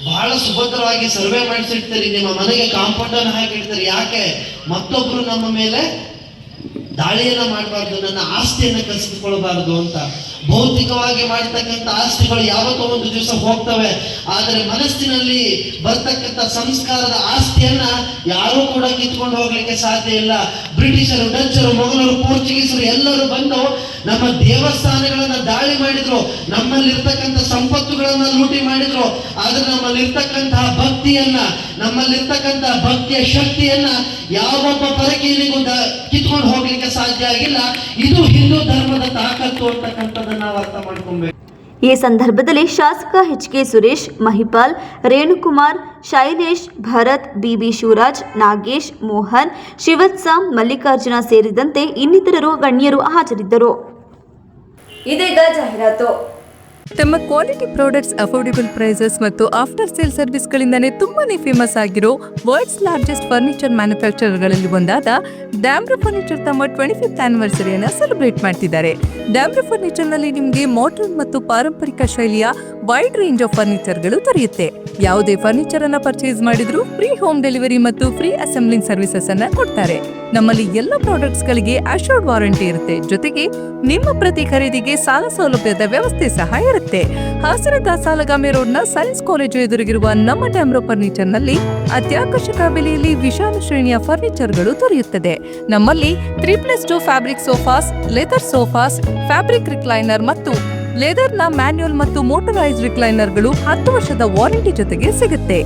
ಬಹಳ ಸುಭದ್ರವಾಗಿ ಸರ್ವೆ ಮಾಡಿಸಿಡ್ತೀರಿ, ನಿಮ್ಮ ಮನೆಗೆ ಕಾಂಪೌಂಡ್ ಅನ್ನು ಹಾಕಿಡ್ತೀರಿ. ಯಾಕೆ? ಮತ್ತೊಬ್ರು ನಮ್ಮ ಮೇಲೆ ದಾಳಿಯನ್ನ ಮಾಡಬಾರ್ದು, ನನ್ನ ಆಸ್ತಿಯನ್ನ ಕಸಿದುಕೊಳ್ಬಾರ್ದು ಅಂತ. ಭೌತಿಕವಾಗಿ ಮಾಡತಕ್ಕಂಥ ಆಸ್ತಿಗಳು ಯಾವತ್ತೋ ಒಂದು ದಿವಸ ಹೋಗ್ತವೆ, ಆದರೆ ಮನಸ್ಸಿನಲ್ಲಿ ಬರ್ತಕ್ಕಂಥ ಸಂಸ್ಕಾರದ ಆಸ್ತಿಯನ್ನ ಯಾರೂ ಕೂಡ ಕಿತ್ಕೊಂಡು ಹೋಗ್ಲಿಕ್ಕೆ ಸಾಧ್ಯ ಇಲ್ಲ. ಬ್ರಿಟಿಷರು, ಡಚ್ಚರು, ಮೊಘಲರು, ಪೋರ್ಚುಗೀಸರು ಎಲ್ಲರೂ ಬಂದು ನಮ್ಮ ದೇವಸ್ಥಾನಗಳನ್ನ ದಾಳಿ ಮಾಡಿದ್ರು, ನಮ್ಮಲ್ಲಿರ್ತಕ್ಕಂಥ ಸಂಪತ್ತುಗಳನ್ನ ಲೂಟಿ ಮಾಡಿದ್ರು. ಆದ್ರೆ ನಮ್ಮಲ್ಲಿರ್ತಕ್ಕಂತಹ ಭಕ್ತಿಯನ್ನ, ನಮ್ಮಲ್ಲಿರ್ತಕ್ಕಂಥ ಭಕ್ತಿಯ ಶಕ್ತಿಯನ್ನ ಯಾವೊಬ್ಬ ಪರಕೀಯನಿಗೂ ಕಿತ್ಕೊಂಡು ಹೋಗ್ಲಿಕ್ಕೆ ಸಾಧ್ಯ ಆಗಿಲ್ಲ. ಇದು ಹಿಂದೂ ಧರ್ಮದ ತಾಕತ್ತು ಅಂತಕ್ಕಂಥದ್ದನ್ನ ನಾವು ಅರ್ಥ ಮಾಡ್ಕೊಬೇಕು. ಈ ಸಂದರ್ಭದಲ್ಲಿ ಶಾಸಕ HK ಸುರೇಶ್, ಮಹಿಪಾಲ್, ರೇಣುಕುಮಾರ್, ಶೈಲೇಶ್, ಭರತ್, BB ಶಿವರಾಜ್, ನಾಗೇಶ್, ಮೋಹನ್, ಶಿವತ್ಸಾಮ್, ಮಲ್ಲಿಕಾರ್ಜುನ ಸೇರಿದಂತೆ ಇನ್ನಿತರರು ಗಣ್ಯರು ಹಾಜರಿದ್ದರು. ಇದೀಗ ಜಾಹೀರಾತು. ತಮ್ಮ ಕ್ವಾಲಿಟಿ ಪ್ರಾಡಕ್ಟ್ಸ್, ಅಫೋರ್ಡೆಬಲ್ ಪ್ರೈಸಸ್ ಮತ್ತು ಆಫ್ಟರ್ ಸೇಲ್ ಸರ್ವಿಸ್ಗಳಿಂದಾನೇ ತುಂಬಾನೇ ಫೇಮಸ್ ಆಗಿರೋ ವರ್ಲ್ಡ್ಸ್ ಲಾರ್ಜೆಸ್ಟ್ ಫರ್ನಿಚರ್ ಮ್ಯಾನುಫ್ಯಾಕ್ಚರರ್ಗಳಲ್ಲಿ ಒಂದಾದ ಡ್ಯಾಮ್ರೋ ಫರ್ನಿಚರ್ ತಮ್ಮ 25th ಆನಿವರ್ಸರಿಯನ್ನು ಸೆಲೆಬ್ರೇಟ್ ಮಾಡ್ತಿದ್ದಾರೆ. ಡ್ಯಾಮ್ರೋ ಫರ್ನಿಚರ್ನಲ್ಲಿ ನಿಮಗೆ ಮಾಡರ್ನ್ ಮತ್ತು ಪಾರಂಪರಿಕ ಶೈಲಿಯ ವೈಡ್ ರೇಂಜ್ ಆಫ್ ಫರ್ನಿಚರ್ಗಳು ದೊರೆಯುತ್ತೆ. ಯಾವುದೇ ಫರ್ನಿಚರ್ ಅನ್ನ ಪರ್ಚೇಸ್ ಮಾಡಿದ್ರು ಫ್ರೀ ಹೋಮ್ ಡೆಲಿವರಿ ಮತ್ತು ಫ್ರೀ ಅಸೆಂಬ್ಲಿಂಗ್ ಸರ್ವಿಸಸ್ ಅನ್ನ ಕೊಡ್ತಾರೆ. ನಮ್ಮಲ್ಲಿ ಎಲ್ಲ ಪ್ರಾಡಕ್ಟ್ಸ್ಗಳಿಗೆ ಅಶ್ಯೂರ್ಡ್ ವಾರಂಟಿ ಇರುತ್ತೆ. ಜೊತೆಗೆ ನಿಮ್ಮ ಪ್ರತಿ ಖರೀದಿಗೆ ಸಾಲ ಸೌಲಭ್ಯದ ವ್ಯವಸ್ಥೆ ಸಹ ಇರುತ್ತೆ. ಹಾಸನದ ಸಾಲಗಾಮಿ ರೋಡ್ನ ಸೈನ್ಸ್ ಕಾಲೇಜು ಎದುರಿಗಿರುವ ನಮ್ಮ ಡ್ಯಾಮ್ರೋ ಫರ್ನಿಚರ್ನಲ್ಲಿ ಅತ್ಯಾಕರ್ಷಕ ಬೆಲೆಯಲ್ಲಿ ವಿಶಾಲ ಶ್ರೇಣಿಯ ಫರ್ನಿಚರ್ಗಳು ದೊರೆಯುತ್ತದೆ. ನಮ್ಮಲ್ಲಿ 3+2 fabric sofas, leather sofas, fabric recliner ಮತ್ತು ಲೆದರ್ನ ಮ್ಯಾನ್ಯುಯಲ್ ಮತ್ತು ಮೋಟರೈಸ್ಡ್ ರಿಕ್ಲೈನರ್ಗಳು 10 ವರ್ಷದ ವಾರಂಟಿ ಜೊತೆಗೆ ಸಿಗುತ್ತೆ.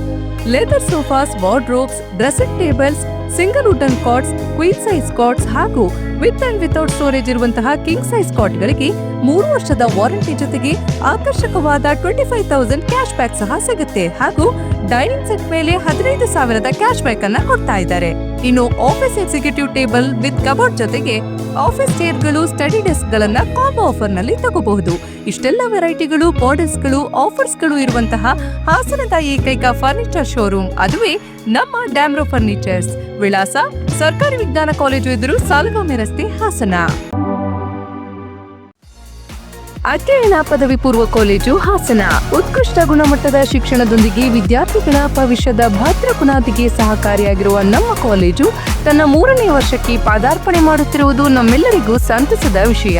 Leather sofas, wardrobes, dressing tables, single wooden quartz, queen size quartz ಹಾಗೂ ವಿತ್ ಅಂಡ್ ವಿತೌಟ್ ಸ್ಟೋರೇಜ್ ಇರುವಂತಹ ಕಿಂಗ್ ಸೈಜ್ ಕಾಟ್ಗಳಿಗೆ 3 ವರ್ಷದ ವಾರಂಟಿ ಜೊತೆಗೆ ಆಕರ್ಷಕವಾದ 25,000 ಕ್ಯಾಶ್ ಬ್ಯಾಕ್ ಸಹ ಸಿಗುತ್ತೆ ಹಾಗೂ ಡೈನಿಂಗ್ ಸೆಟ್ ಮೇಲೆ 15,000 ಕ್ಯಾಶ್ ಬ್ಯಾಕ್ ಅನ್ನ ಕೊಡ್ತಾ ಇದ್ದಾರೆ. ಇನ್ನು office executive table with cupboard ಜೊತೆಗೆ ಆಫೀಸ್ ಚೇರ್ಗಳು, ಸ್ಟಡಿ ಡೆಸ್ಕ್ ಗಳನ್ನ ಕಾಂಬೋ ಆಫರ್ ನಲ್ಲಿ ತಗೋಬಹುದು. ಇಷ್ಟೆಲ್ಲ ವೆರೈಟಿಗಳು, ಮಾಡೆಲ್ಸ್ಗಳು, ಆಫರ್ಸ್ಗಳು ಇರುವಂತಹ ಹಾಸನದ ಏಕೈಕ ಫರ್ನಿಚರ್ ಶೋರೂಮ್ ಅದುವೇ ನಮ್ಮ ಡ್ಯಾಮ್ರೋ ಫರ್ನಿಚರ್ಸ್. ವಿಳಾಸ ಸರ್ಕಾರಿ ವಿಜ್ಞಾನ ಕಾಲೇಜು ಎದುರು, ಸಾಲಗಾಮಿ ರಸ್ತೆ, ಹಾಸನ. ಅಧ್ಯಯನ ಪದವಿ ಪೂರ್ವ ಕಾಲೇಜು ಹಾಸನ ಉತ್ಕೃಷ್ಟ ಗುಣಮಟ್ಟದ ಶಿಕ್ಷಣದೊಂದಿಗೆ ವಿದ್ಯಾರ್ಥಿಗಳ ಭವಿಷ್ಯದ ಭದ್ರ ಬುನಾದಿಗೆ ಸಹಕಾರಿಯಾಗಿರುವ ನಮ್ಮ ಕಾಲೇಜು ತನ್ನ 3ನೇ ವರ್ಷಕ್ಕೆ ಪಾದಾರ್ಪಣೆ ಮಾಡುತ್ತಿರುವುದು ನಮ್ಮೆಲ್ಲರಿಗೂ ಸಂತಸದ ವಿಷಯ.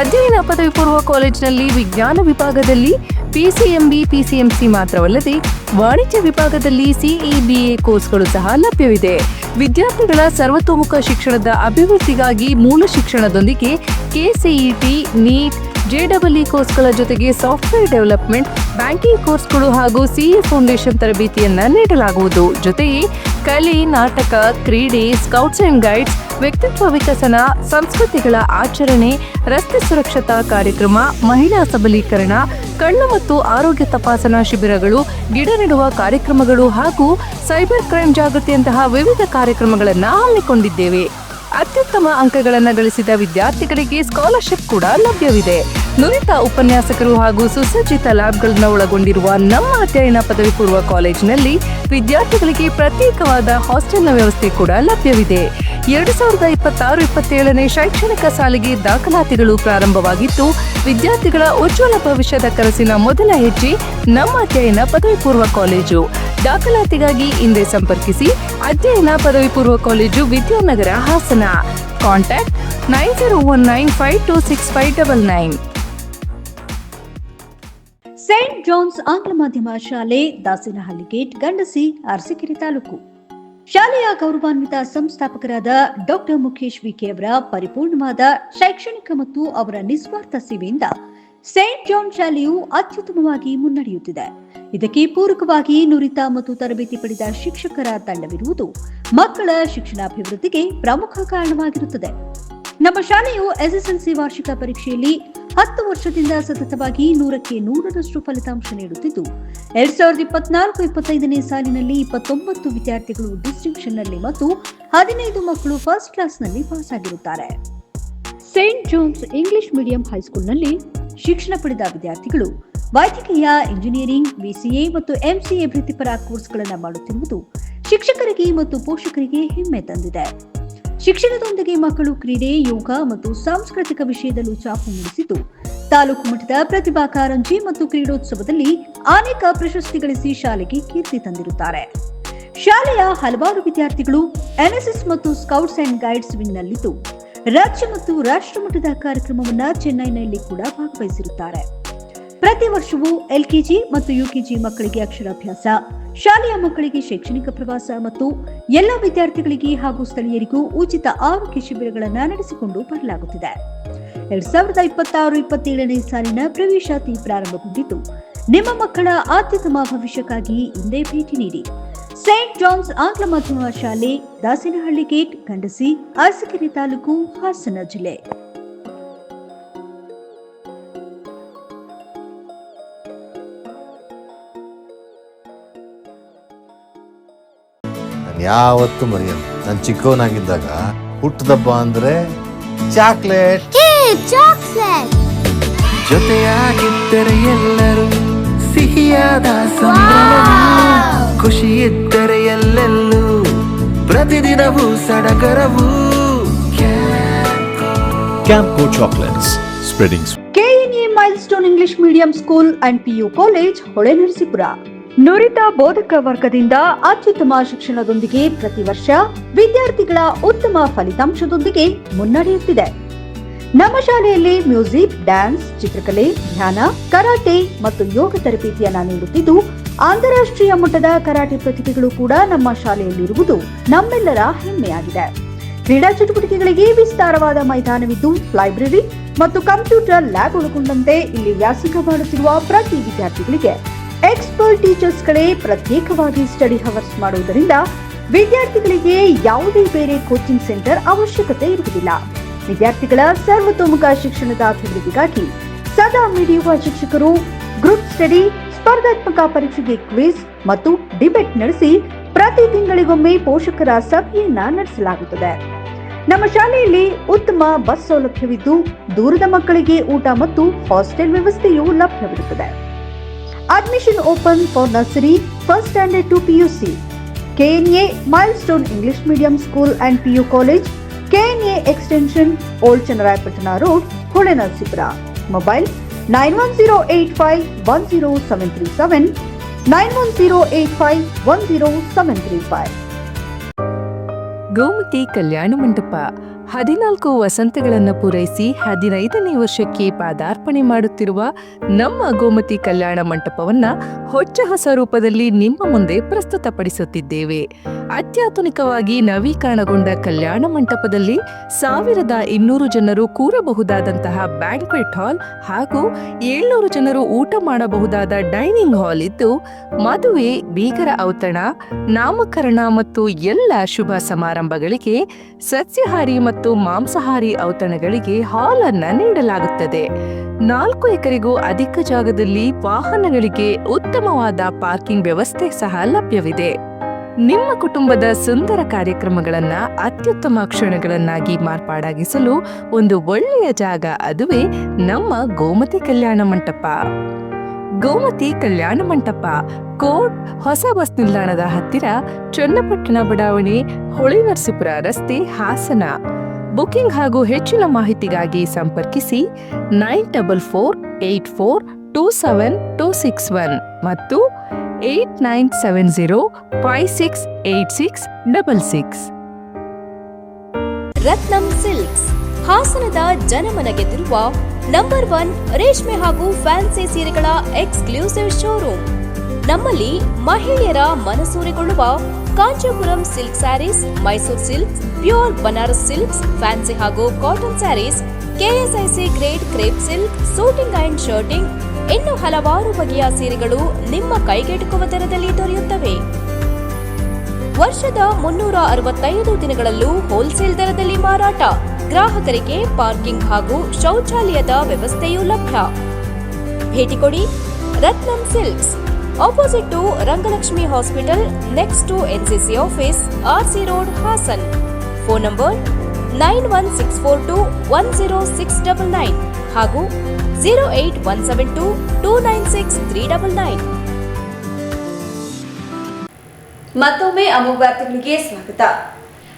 ಅಧ್ಯಯನ ಪದವಿ ಪೂರ್ವ ಕಾಲೇಜಿನಲ್ಲಿ ವಿಜ್ಞಾನ ವಿಭಾಗದಲ್ಲಿ PCMB, PCMC ಮಾತ್ರವಲ್ಲದೆ ವಾಣಿಜ್ಯ ವಿಭಾಗದಲ್ಲಿ CEBA ಕೋರ್ಸ್ಗಳು ಸಹ ಲಭ್ಯವಿದೆ. ವಿದ್ಯಾರ್ಥಿಗಳ ಸರ್ವತೋಮುಖ ಶಿಕ್ಷಣದ ಅಭಿವೃದ್ಧಿಗಾಗಿ ಮೂಲ ಶಿಕ್ಷಣದೊಂದಿಗೆ KCET, NEET, JEE ಕೋರ್ಸ್ಗಳ ಜೊತೆಗೆ ಸಾಫ್ಟ್ವೇರ್ ಡೆವಲಪ್ಮೆಂಟ್, ಬ್ಯಾಂಕಿಂಗ್ ಕೋರ್ಸ್ಗಳು ಹಾಗೂ CA ಫೌಂಡೇಶನ್ ತರಬೇತಿಯನ್ನ ನೀಡಲಾಗುವುದು. ಜೊತೆಗೆ ಕಲೆ, ನಾಟಕ, ಕ್ರೀಡೆ, ಸ್ಕೌಟ್ಸ್ ಅಂಡ್ ಗೈಡ್ಸ್, ವ್ಯಕ್ತಿತ್ವ ವಿಕಸನ, ಸಂಸ್ಕೃತಿಗಳ ಆಚರಣೆ, ರಸ್ತೆ ಸುರಕ್ಷತಾ ಕಾರ್ಯಕ್ರಮ, ಮಹಿಳಾ ಸಬಲೀಕರಣ, ಕಣ್ಣು ಮತ್ತು ಆರೋಗ್ಯ ತಪಾಸಣಾ ಶಿಬಿರಗಳು, ಗಿಡ ನೆಡುವ ಕಾರ್ಯಕ್ರಮಗಳು ಹಾಗೂ ಸೈಬರ್ ಕ್ರೈಮ್ ಜಾಗೃತಿಯಂತಹ ವಿವಿಧ ಕಾರ್ಯಕ್ರಮಗಳನ್ನು ಹಮ್ಮಿಕೊಂಡಿದ್ದೇವೆ. ಅತ್ಯುತ್ತಮ ಅಂಕಗಳನ್ನು ಗಳಿಸಿದ ವಿದ್ಯಾರ್ಥಿಗಳಿಗೆ ಸ್ಕಾಲರ್ಶಿಪ್ ಕೂಡ ಲಭ್ಯವಿದೆ. ನುರಿತ ಉಪನ್ಯಾಸಕರು ಹಾಗೂ ಸುಸಜ್ಜಿತ ಲ್ಯಾಬ್ಗಳನ್ನು ಒಳಗೊಂಡಿರುವ ನಮ್ಮ ಅಧ್ಯಯನ ಪದವಿ ಪೂರ್ವ ಕಾಲೇಜಿನಲ್ಲಿ ವಿದ್ಯಾರ್ಥಿಗಳಿಗೆ ಪ್ರತ್ಯೇಕವಾದ ಹಾಸ್ಟೆಲ್ನ ವ್ಯವಸ್ಥೆ ಕೂಡ ಲಭ್ಯವಿದೆ. 2026-27ನೇ ಶೈಕ್ಷಣಿಕ ಸಾಲಿಗೆ ದಾಖಲಾತಿಗಳು ಪ್ರಾರಂಭವಾಗಿದ್ದು, ವಿದ್ಯಾರ್ಥಿಗಳ ಉಜ್ವಲ ಭವಿಷ್ಯದ ಕನಸಿನ ಮೊದಲ ಹೆಜ್ಜೆ ನಮ್ಮ ಅಧ್ಯಯನ ಪದವಿ ಪೂರ್ವ ಕಾಲೇಜು. ದಾಖಲಾತಿಗಾಗಿ ಹಿಂದೆ ಸಂಪರ್ಕಿಸಿ. ಅಧ್ಯಯನ ಪದವಿ ಪೂರ್ವ college, Vidyanagar, Hassan. Contact 9019526599. Saint John's ಆಂಗ್ಲ ಮಾಧ್ಯಮ ಶಾಲೆ, ದಾಸನಹಳ್ಳಿ ಗೇಟ್, ಗಂಡಸಿ, ಅರಸೀಕೆರೆ ತಾಲೂಕು. ಶಾಲೆಯ ಗೌರವಾನ್ವಿತ ಸಂಸ್ಥಾಪಕರಾದ ಡಾಕ್ಟರ್ ಮುಖೇಶ್ ವಿಕೆ ಅವರ ಪರಿಪೂರ್ಣವಾದ ಶೈಕ್ಷಣಿಕ ಮತ್ತು ಅವರ ನಿಸ್ವಾರ್ಥ ಸೇವೆಯಿಂದ ಸೇಂಟ್ ಜಾನ್ ಶಾಲೆಯು ಅತ್ಯುತ್ತಮವಾಗಿ ಮುನ್ನಡೆಯುತ್ತಿದೆ. ಇದಕ್ಕೆ ಪೂರಕವಾಗಿ ನುರಿತ ಮತ್ತು ತರಬೇತಿ ಪಡೆದ ಶಿಕ್ಷಕರ ತಂಡವಿರುವುದು ಮಕ್ಕಳ ಶಿಕ್ಷಣಾಭಿವೃದ್ಧಿಗೆ ಪ್ರಮುಖ ಕಾರಣವಾಗಿರುತ್ತದೆ. ನಮ್ಮ ಶಾಲೆಯು SSLC ವಾರ್ಷಿಕ ಪರೀಕ್ಷೆಯಲ್ಲಿ 10 ವರ್ಷದಿಂದ ಸತತವಾಗಿ 100ಕ್ಕೆ 100ರಷ್ಟು ಫಲಿತಾಂಶ ನೀಡುತ್ತಿದ್ದು, 2024-25ನೇ ಸಾಲಿನಲ್ಲಿ 29 ವಿದ್ಯಾರ್ಥಿಗಳು ಡಿಸ್ಟಿಂಕ್ಷನ್ ನಲ್ಲಿ ಮತ್ತು 15 ಮಕ್ಕಳು ಫಸ್ಟ್ ಕ್ಲಾಸ್ ನಲ್ಲಿ ಪಾಸ್ ಆಗಿರುತ್ತಾರೆ. ಸೇಂಟ್ ಜಾನ್ಸ್ ಇಂಗ್ಲಿಷ್ ಮೀಡಿಯಂ ಹೈಸ್ಕೂಲ್ನಲ್ಲಿ ಶಿಕ್ಷಣ ಪಡೆದ ವಿದ್ಯಾರ್ಥಿಗಳು ವೈದ್ಯಕೀಯ, ಇಂಜಿನಿಯರಿಂಗ್, BCA ಮತ್ತು MCA ವೃತ್ತಿಪರ ಕೋರ್ಸ್ಗಳನ್ನು ಮಾಡುತ್ತಿರುವುದು ಶಿಕ್ಷಕರಿಗೆ ಮತ್ತು ಪೋಷಕರಿಗೆ ಹೆಮ್ಮೆ ತಂದಿದೆ. ಶಿಕ್ಷಣದೊಂದಿಗೆ ಮಕ್ಕಳು ಕ್ರೀಡೆ, ಯೋಗ ಮತ್ತು ಸಾಂಸ್ಕೃತಿಕ ವಿಷಯದಲ್ಲೂ ಛಾಪು ಮೂಡಿಸಿದ್ದು, ತಾಲೂಕು ಮಟ್ಟದ ಪ್ರತಿಭಾ ಕಾರಂಜಿ ಮತ್ತು ಕ್ರೀಡೋತ್ಸವದಲ್ಲಿ ಅನೇಕ ಪ್ರಶಸ್ತಿ ಗಳಿಸಿ ಶಾಲೆಗೆ ಕೀರ್ತಿ ತಂದಿರುತ್ತಾರೆ. ಶಾಲೆಯ ಹಲವಾರು ವಿದ್ಯಾರ್ಥಿಗಳು NSS ಮತ್ತು ಸ್ಕೌಟ್ಸ್ ಅಂಡ್ ಗೈಡ್ಸ್ ವಿಂಗ್ನಲ್ಲಿದ್ದು, ರಾಜ್ಯ ಮತ್ತು ರಾಷ್ಟ್ರ ಮಟ್ಟದ ಕಾರ್ಯಕ್ರಮವನ್ನು ಚೆನ್ನೈನಲ್ಲಿ ಕೂಡ ಭಾಗವಹಿಸಿರುತ್ತಾರೆ. ಪ್ರತಿ ವರ್ಷವೂ LKG ಮತ್ತು UKG ಮಕ್ಕಳಿಗೆ ಅಕ್ಷರಾಭ್ಯಾಸ, ಶಾಲೆಯ ಮಕ್ಕಳಿಗೆ ಶೈಕ್ಷಣಿಕ ಪ್ರವಾಸ ಮತ್ತು ಎಲ್ಲ ವಿದ್ಯಾರ್ಥಿಗಳಿಗೆ ಹಾಗೂ ಸ್ಥಳೀಯರಿಗೂ ಉಚಿತ ಆರೋಗ್ಯ ಶಿಬಿರಗಳನ್ನು ನಡೆಸಿಕೊಂಡು ಬರಲಾಗುತ್ತಿದೆ. 2026-27ನೇ ಸಾಲಿನ ಪ್ರವೇಶಾತಿ ಪ್ರಾರಂಭಗೊಂಡಿದ್ದು, ನಿಮ್ಮ ಮಕ್ಕಳ ಅತ್ಯುತ್ತಮ ಭವಿಷ್ಯಕ್ಕಾಗಿ ಇಂದೇ ಭೇಟಿ ನೀಡಿ. ಸೇಂಟ್ ಜಾನ್ಸ್ ಆಂಗ್ಲ ಮಾಧ್ಯಮ ಶಾಲೆ, ದಾಸನಹಳ್ಳಿ ಗೇಟ್, ಗಂಡಸಿ, ಅರಸೀಕೆರೆ ತಾಲೂಕು, ಹಾಸನ ಜಿಲ್ಲೆ. ಯಾವತ್ತೂ ಮರೆಯಲ್ಲ. ನಾನು ಚಿಕ್ಕವನಾಗಿದ್ದಾಗ ಹುಟ್ಟದಬ್ಬ ಅಂದ್ರೆ ಚಾಕ್ಲೇಟ್, ಜೊತೆಯಾಗಿದ್ದರೆ ಎಲ್ಲರೂ ಸಿಹಿಯಾದ ಸಂಭ್ರಮ, ಖುಷಿ ಇದ್ದರೆ ಎಲ್ಲೆಲ್ಲೂ ಪ್ರತಿದಿನವೂ ಸಡಗರವು. Camco Chocolates, spreading. KNA milestone English medium school and PU college, Holenarasipura. ನುರಿತ ಬೋಧಕ ವರ್ಗದಿಂದ ಅತ್ಯುತ್ತಮ ಶಿಕ್ಷಣದೊಂದಿಗೆ ಪ್ರತಿ ವರ್ಷ ವಿದ್ಯಾರ್ಥಿಗಳ ಉತ್ತಮ ಫಲಿತಾಂಶದೊಂದಿಗೆ ಮುನ್ನಡೆಯುತ್ತಿದೆ. ನಮ್ಮ ಶಾಲೆಯಲ್ಲಿ ಮ್ಯೂಸಿಕ್, ಡ್ಯಾನ್ಸ್, ಚಿತ್ರಕಲೆ, ಧ್ಯಾನ, ಕರಾಟೆ ಮತ್ತು ಯೋಗ ತರಬೇತಿಯನ್ನ ನೀಡುತ್ತಿದ್ದು ಅಂತಾರಾಷ್ಟ್ರೀಯ ಮಟ್ಟದ ಕರಾಟೆ ಪ್ರತಿಭೆಗಳು ಕೂಡ ನಮ್ಮ ಶಾಲೆಯಲ್ಲಿರುವುದು ನಮ್ಮೆಲ್ಲರ ಹೆಮ್ಮೆಯಾಗಿದೆ. ಕ್ರೀಡಾ ಚಟುವಟಿಕೆಗಳಿಗೆ ವಿಸ್ತಾರವಾದ ಮೈದಾನವಿದ್ದು ಲೈಬ್ರರಿ ಮತ್ತು ಕಂಪ್ಯೂಟರ್ ಲ್ಯಾಬ್ ಒಳಗೊಂಡಂತೆ ಇಲ್ಲಿ ವ್ಯಾಸಂಗ ಮಾಡುತ್ತಿರುವ ಪ್ರತಿ ವಿದ್ಯಾರ್ಥಿಗಳಿಗೆ ಎಕ್ಸ್ಪರ್ಟ್ ಟೀಚರ್ಸ್ಗಳೇ ಪ್ರತ್ಯೇಕವಾಗಿ ಸ್ಟಡಿ ಅವರ್ಸ್ ಮಾಡುವುದರಿಂದ ವಿದ್ಯಾರ್ಥಿಗಳಿಗೆ ಯಾವುದೇ ಬೇರೆ ಕೋಚಿಂಗ್ ಸೆಂಟರ್ ಅವಶ್ಯಕತೆ ಇರುವುದಿಲ್ಲ. ವಿದ್ಯಾರ್ಥಿಗಳ ಸರ್ವತೋಮುಖ ಶಿಕ್ಷಣದ ಅಭಿವೃದ್ಧಿಗಾಗಿ ಸದಾ ಮಿಡಿಯುವ ಶಿಕ್ಷಕರು ಗ್ರೂಪ್ ಸ್ಟಡಿ, ಸ್ಪರ್ಧಾತ್ಮಕ ಪರೀಕ್ಷೆಗೆ ಕ್ವಿಜ್ ಮತ್ತು ಡಿಬೇಟ್ ನಡೆಸಿ ಪ್ರತಿ ತಿಂಗಳಿಗೊಮ್ಮೆ ಪೋಷಕರ ಸಭೆಯನ್ನ ನಡೆಸಲಾಗುತ್ತದೆ. ನಮ್ಮ ಶಾಲೆಯಲ್ಲಿ ಉತ್ತಮ ಬಸ್ ಸೌಲಭ್ಯವಿದ್ದು ದೂರದ ಮಕ್ಕಳಿಗೆ ಊಟ ಮತ್ತು ಹಾಸ್ಟೆಲ್ ವ್ಯವಸ್ಥೆಯೂ ಲಭ್ಯವಿರುತ್ತದೆ. Admission open for nursery, first standard to PUC. KNA milestone English medium school and PU college, KNA extension, old Channarayapatna road, Holenarasipura. Mobile 9108510737, 9108510735. Gomathi Kalyana Mantapa 14 ವಸಂತಗಳನ್ನು ಪೂರೈಸಿ 15ನೇ ವರ್ಷಕ್ಕೆ ಪಾದಾರ್ಪಣೆ ಮಾಡುತ್ತಿರುವ ನಮ್ಮ ಗೋಮತಿ ಕಲ್ಯಾಣ ಮಂಟಪವನ್ನ ಹೊಚ್ಚ ಹೊಸ ರೂಪದಲ್ಲಿ ನಿಮ್ಮ ಮುಂದೆ ಪ್ರಸ್ತುತಪಡಿಸುತ್ತಿದ್ದೇವೆ. ಅತ್ಯಾಧುನಿಕವಾಗಿ ನವೀಕರಣಗೊಂಡ ಕಲ್ಯಾಣ ಮಂಟಪದಲ್ಲಿ 1200 ಜನರು ಕೂರಬಹುದಾದಂತಹ ಬ್ಯಾಂಕ್ವೆಟ್ ಹಾಲ್ ಹಾಗೂ 700 ಜನರು ಊಟ ಮಾಡಬಹುದಾದ ಡೈನಿಂಗ್ ಹಾಲ್ ಇದ್ದು, ಮದುವೆ, ಬೀಗರ ಔತಣ, ನಾಮಕರಣ ಮತ್ತು ಎಲ್ಲ ಶುಭ ಸಮಾರಂಭಗಳಿಗೆ ಸಸ್ಯಾಹಾರಿ ಮತ್ತು ಮಾಂಸಾಹಾರಿ ಔತಣಗಳಿಗೆ ಹಾಲ್ ಅನ್ನ ನೀಡಲಾಗುತ್ತದೆ. 4 ಎಕರೆಗೂ ಅಧಿಕ ಜಾಗದಲ್ಲಿ ವಾಹನಗಳಿಗೆ ಉತ್ತಮವಾದ ಪಾರ್ಕಿಂಗ್ ವ್ಯವಸ್ಥೆ ಸಹ ಲಭ್ಯವಿದೆ. ನಿಮ್ಮ ಕುಟುಂಬದ ಸುಂದರ ಕಾರ್ಯಕ್ರಮಗಳನ್ನ ಅತ್ಯುತ್ತಮ ಕ್ಷಣಗಳನ್ನಾಗಿ ಮಾರ್ಪಾಡಾಗಿಸಲು ಒಂದು ಒಳ್ಳೆಯ ಜಾಗ, ಅದುವೇ ನಮ್ಮ ಗೋಮತಿ ಕಲ್ಯಾಣ ಮಂಟಪ. ಗೋಮತಿ ಕಲ್ಯಾಣ ಮಂಟಪ, ಕೋಟ್ ಹೊಸ ಬಸ್ ನಿಲ್ದಾಣದ ಹತ್ತಿರ, ಚನ್ನಪಟ್ಟಣ ಬಡಾವಣೆ, ಹೊಳೆನರಸೀಪುರ ರಸ್ತೆ, ಹಾಸನ. ಬುಕಿಂಗ್ ಹಾಗೂ ಹೆಚ್ಚಿನ ಮಾಹಿತಿಗಾಗಿ ಸಂಪರ್ಕಿಸಿ 9484242761 ಮತ್ತು 8970568666. ರತ್ನಂ ಸಿಲ್ಕ್ಸ್, ಹಾಸನದ ಜನಮನ ಗೆದ್ದಿರುವ ನಂಬರ್ 1 ರೇಷ್ಮೆ ಹಾಗೂ ಫ್ಯಾನ್ಸಿ ಸೀರೆಗಳ ಎಕ್ಸ್ಕ್ಲೂಸಿವ್ ಶೋರೂಮ್. ನಮ್ಮಲ್ಲಿ ಮಹಿಳೆಯರ ಮನಸೂರೆಗೊಳ್ಳುವ Kanchipuram silk sarees, Mysore silks, pure Banaras silks, fancy ಹಾಗೂ cotton sarees, KSIC grade crepe silk, suiting and shirting, ಇನ್ನು ಹಲವಾರು ಬಗೆಯ ಸೀರೆಗಳು ನಿಮ್ಮ ಕೈಗೆಟುಕುವ ದರದಲ್ಲಿ ದೊರೆಯುತ್ತವೆ. ವರ್ಷದ 365 ದಿನಗಳಲ್ಲೂ ಹೋಲ್ಸೇಲ್ ದರದಲ್ಲಿ ಮಾರಾಟ. ಗ್ರಾಹಕರಿಗೆ ಪಾರ್ಕಿಂಗ್ ಹಾಗೂ ಶೌಚಾಲಯದ ವ್ಯವಸ್ಥೆಯೂ ಲಭ್ಯ. ಭೇಟಿ ಕೊಡಿ Ratnam silks, opposite to Rangalakshmi hospital, next to NCC office, RC road, Hassan. Phone number 9164210699 ಹಾಗೂ 08172296399. ಮತ್ತೊಮ್ಮೆ ಅಮೋಘ ವಾರ್ತೆಗಳಿಗೆ ಸ್ವಾಗತ.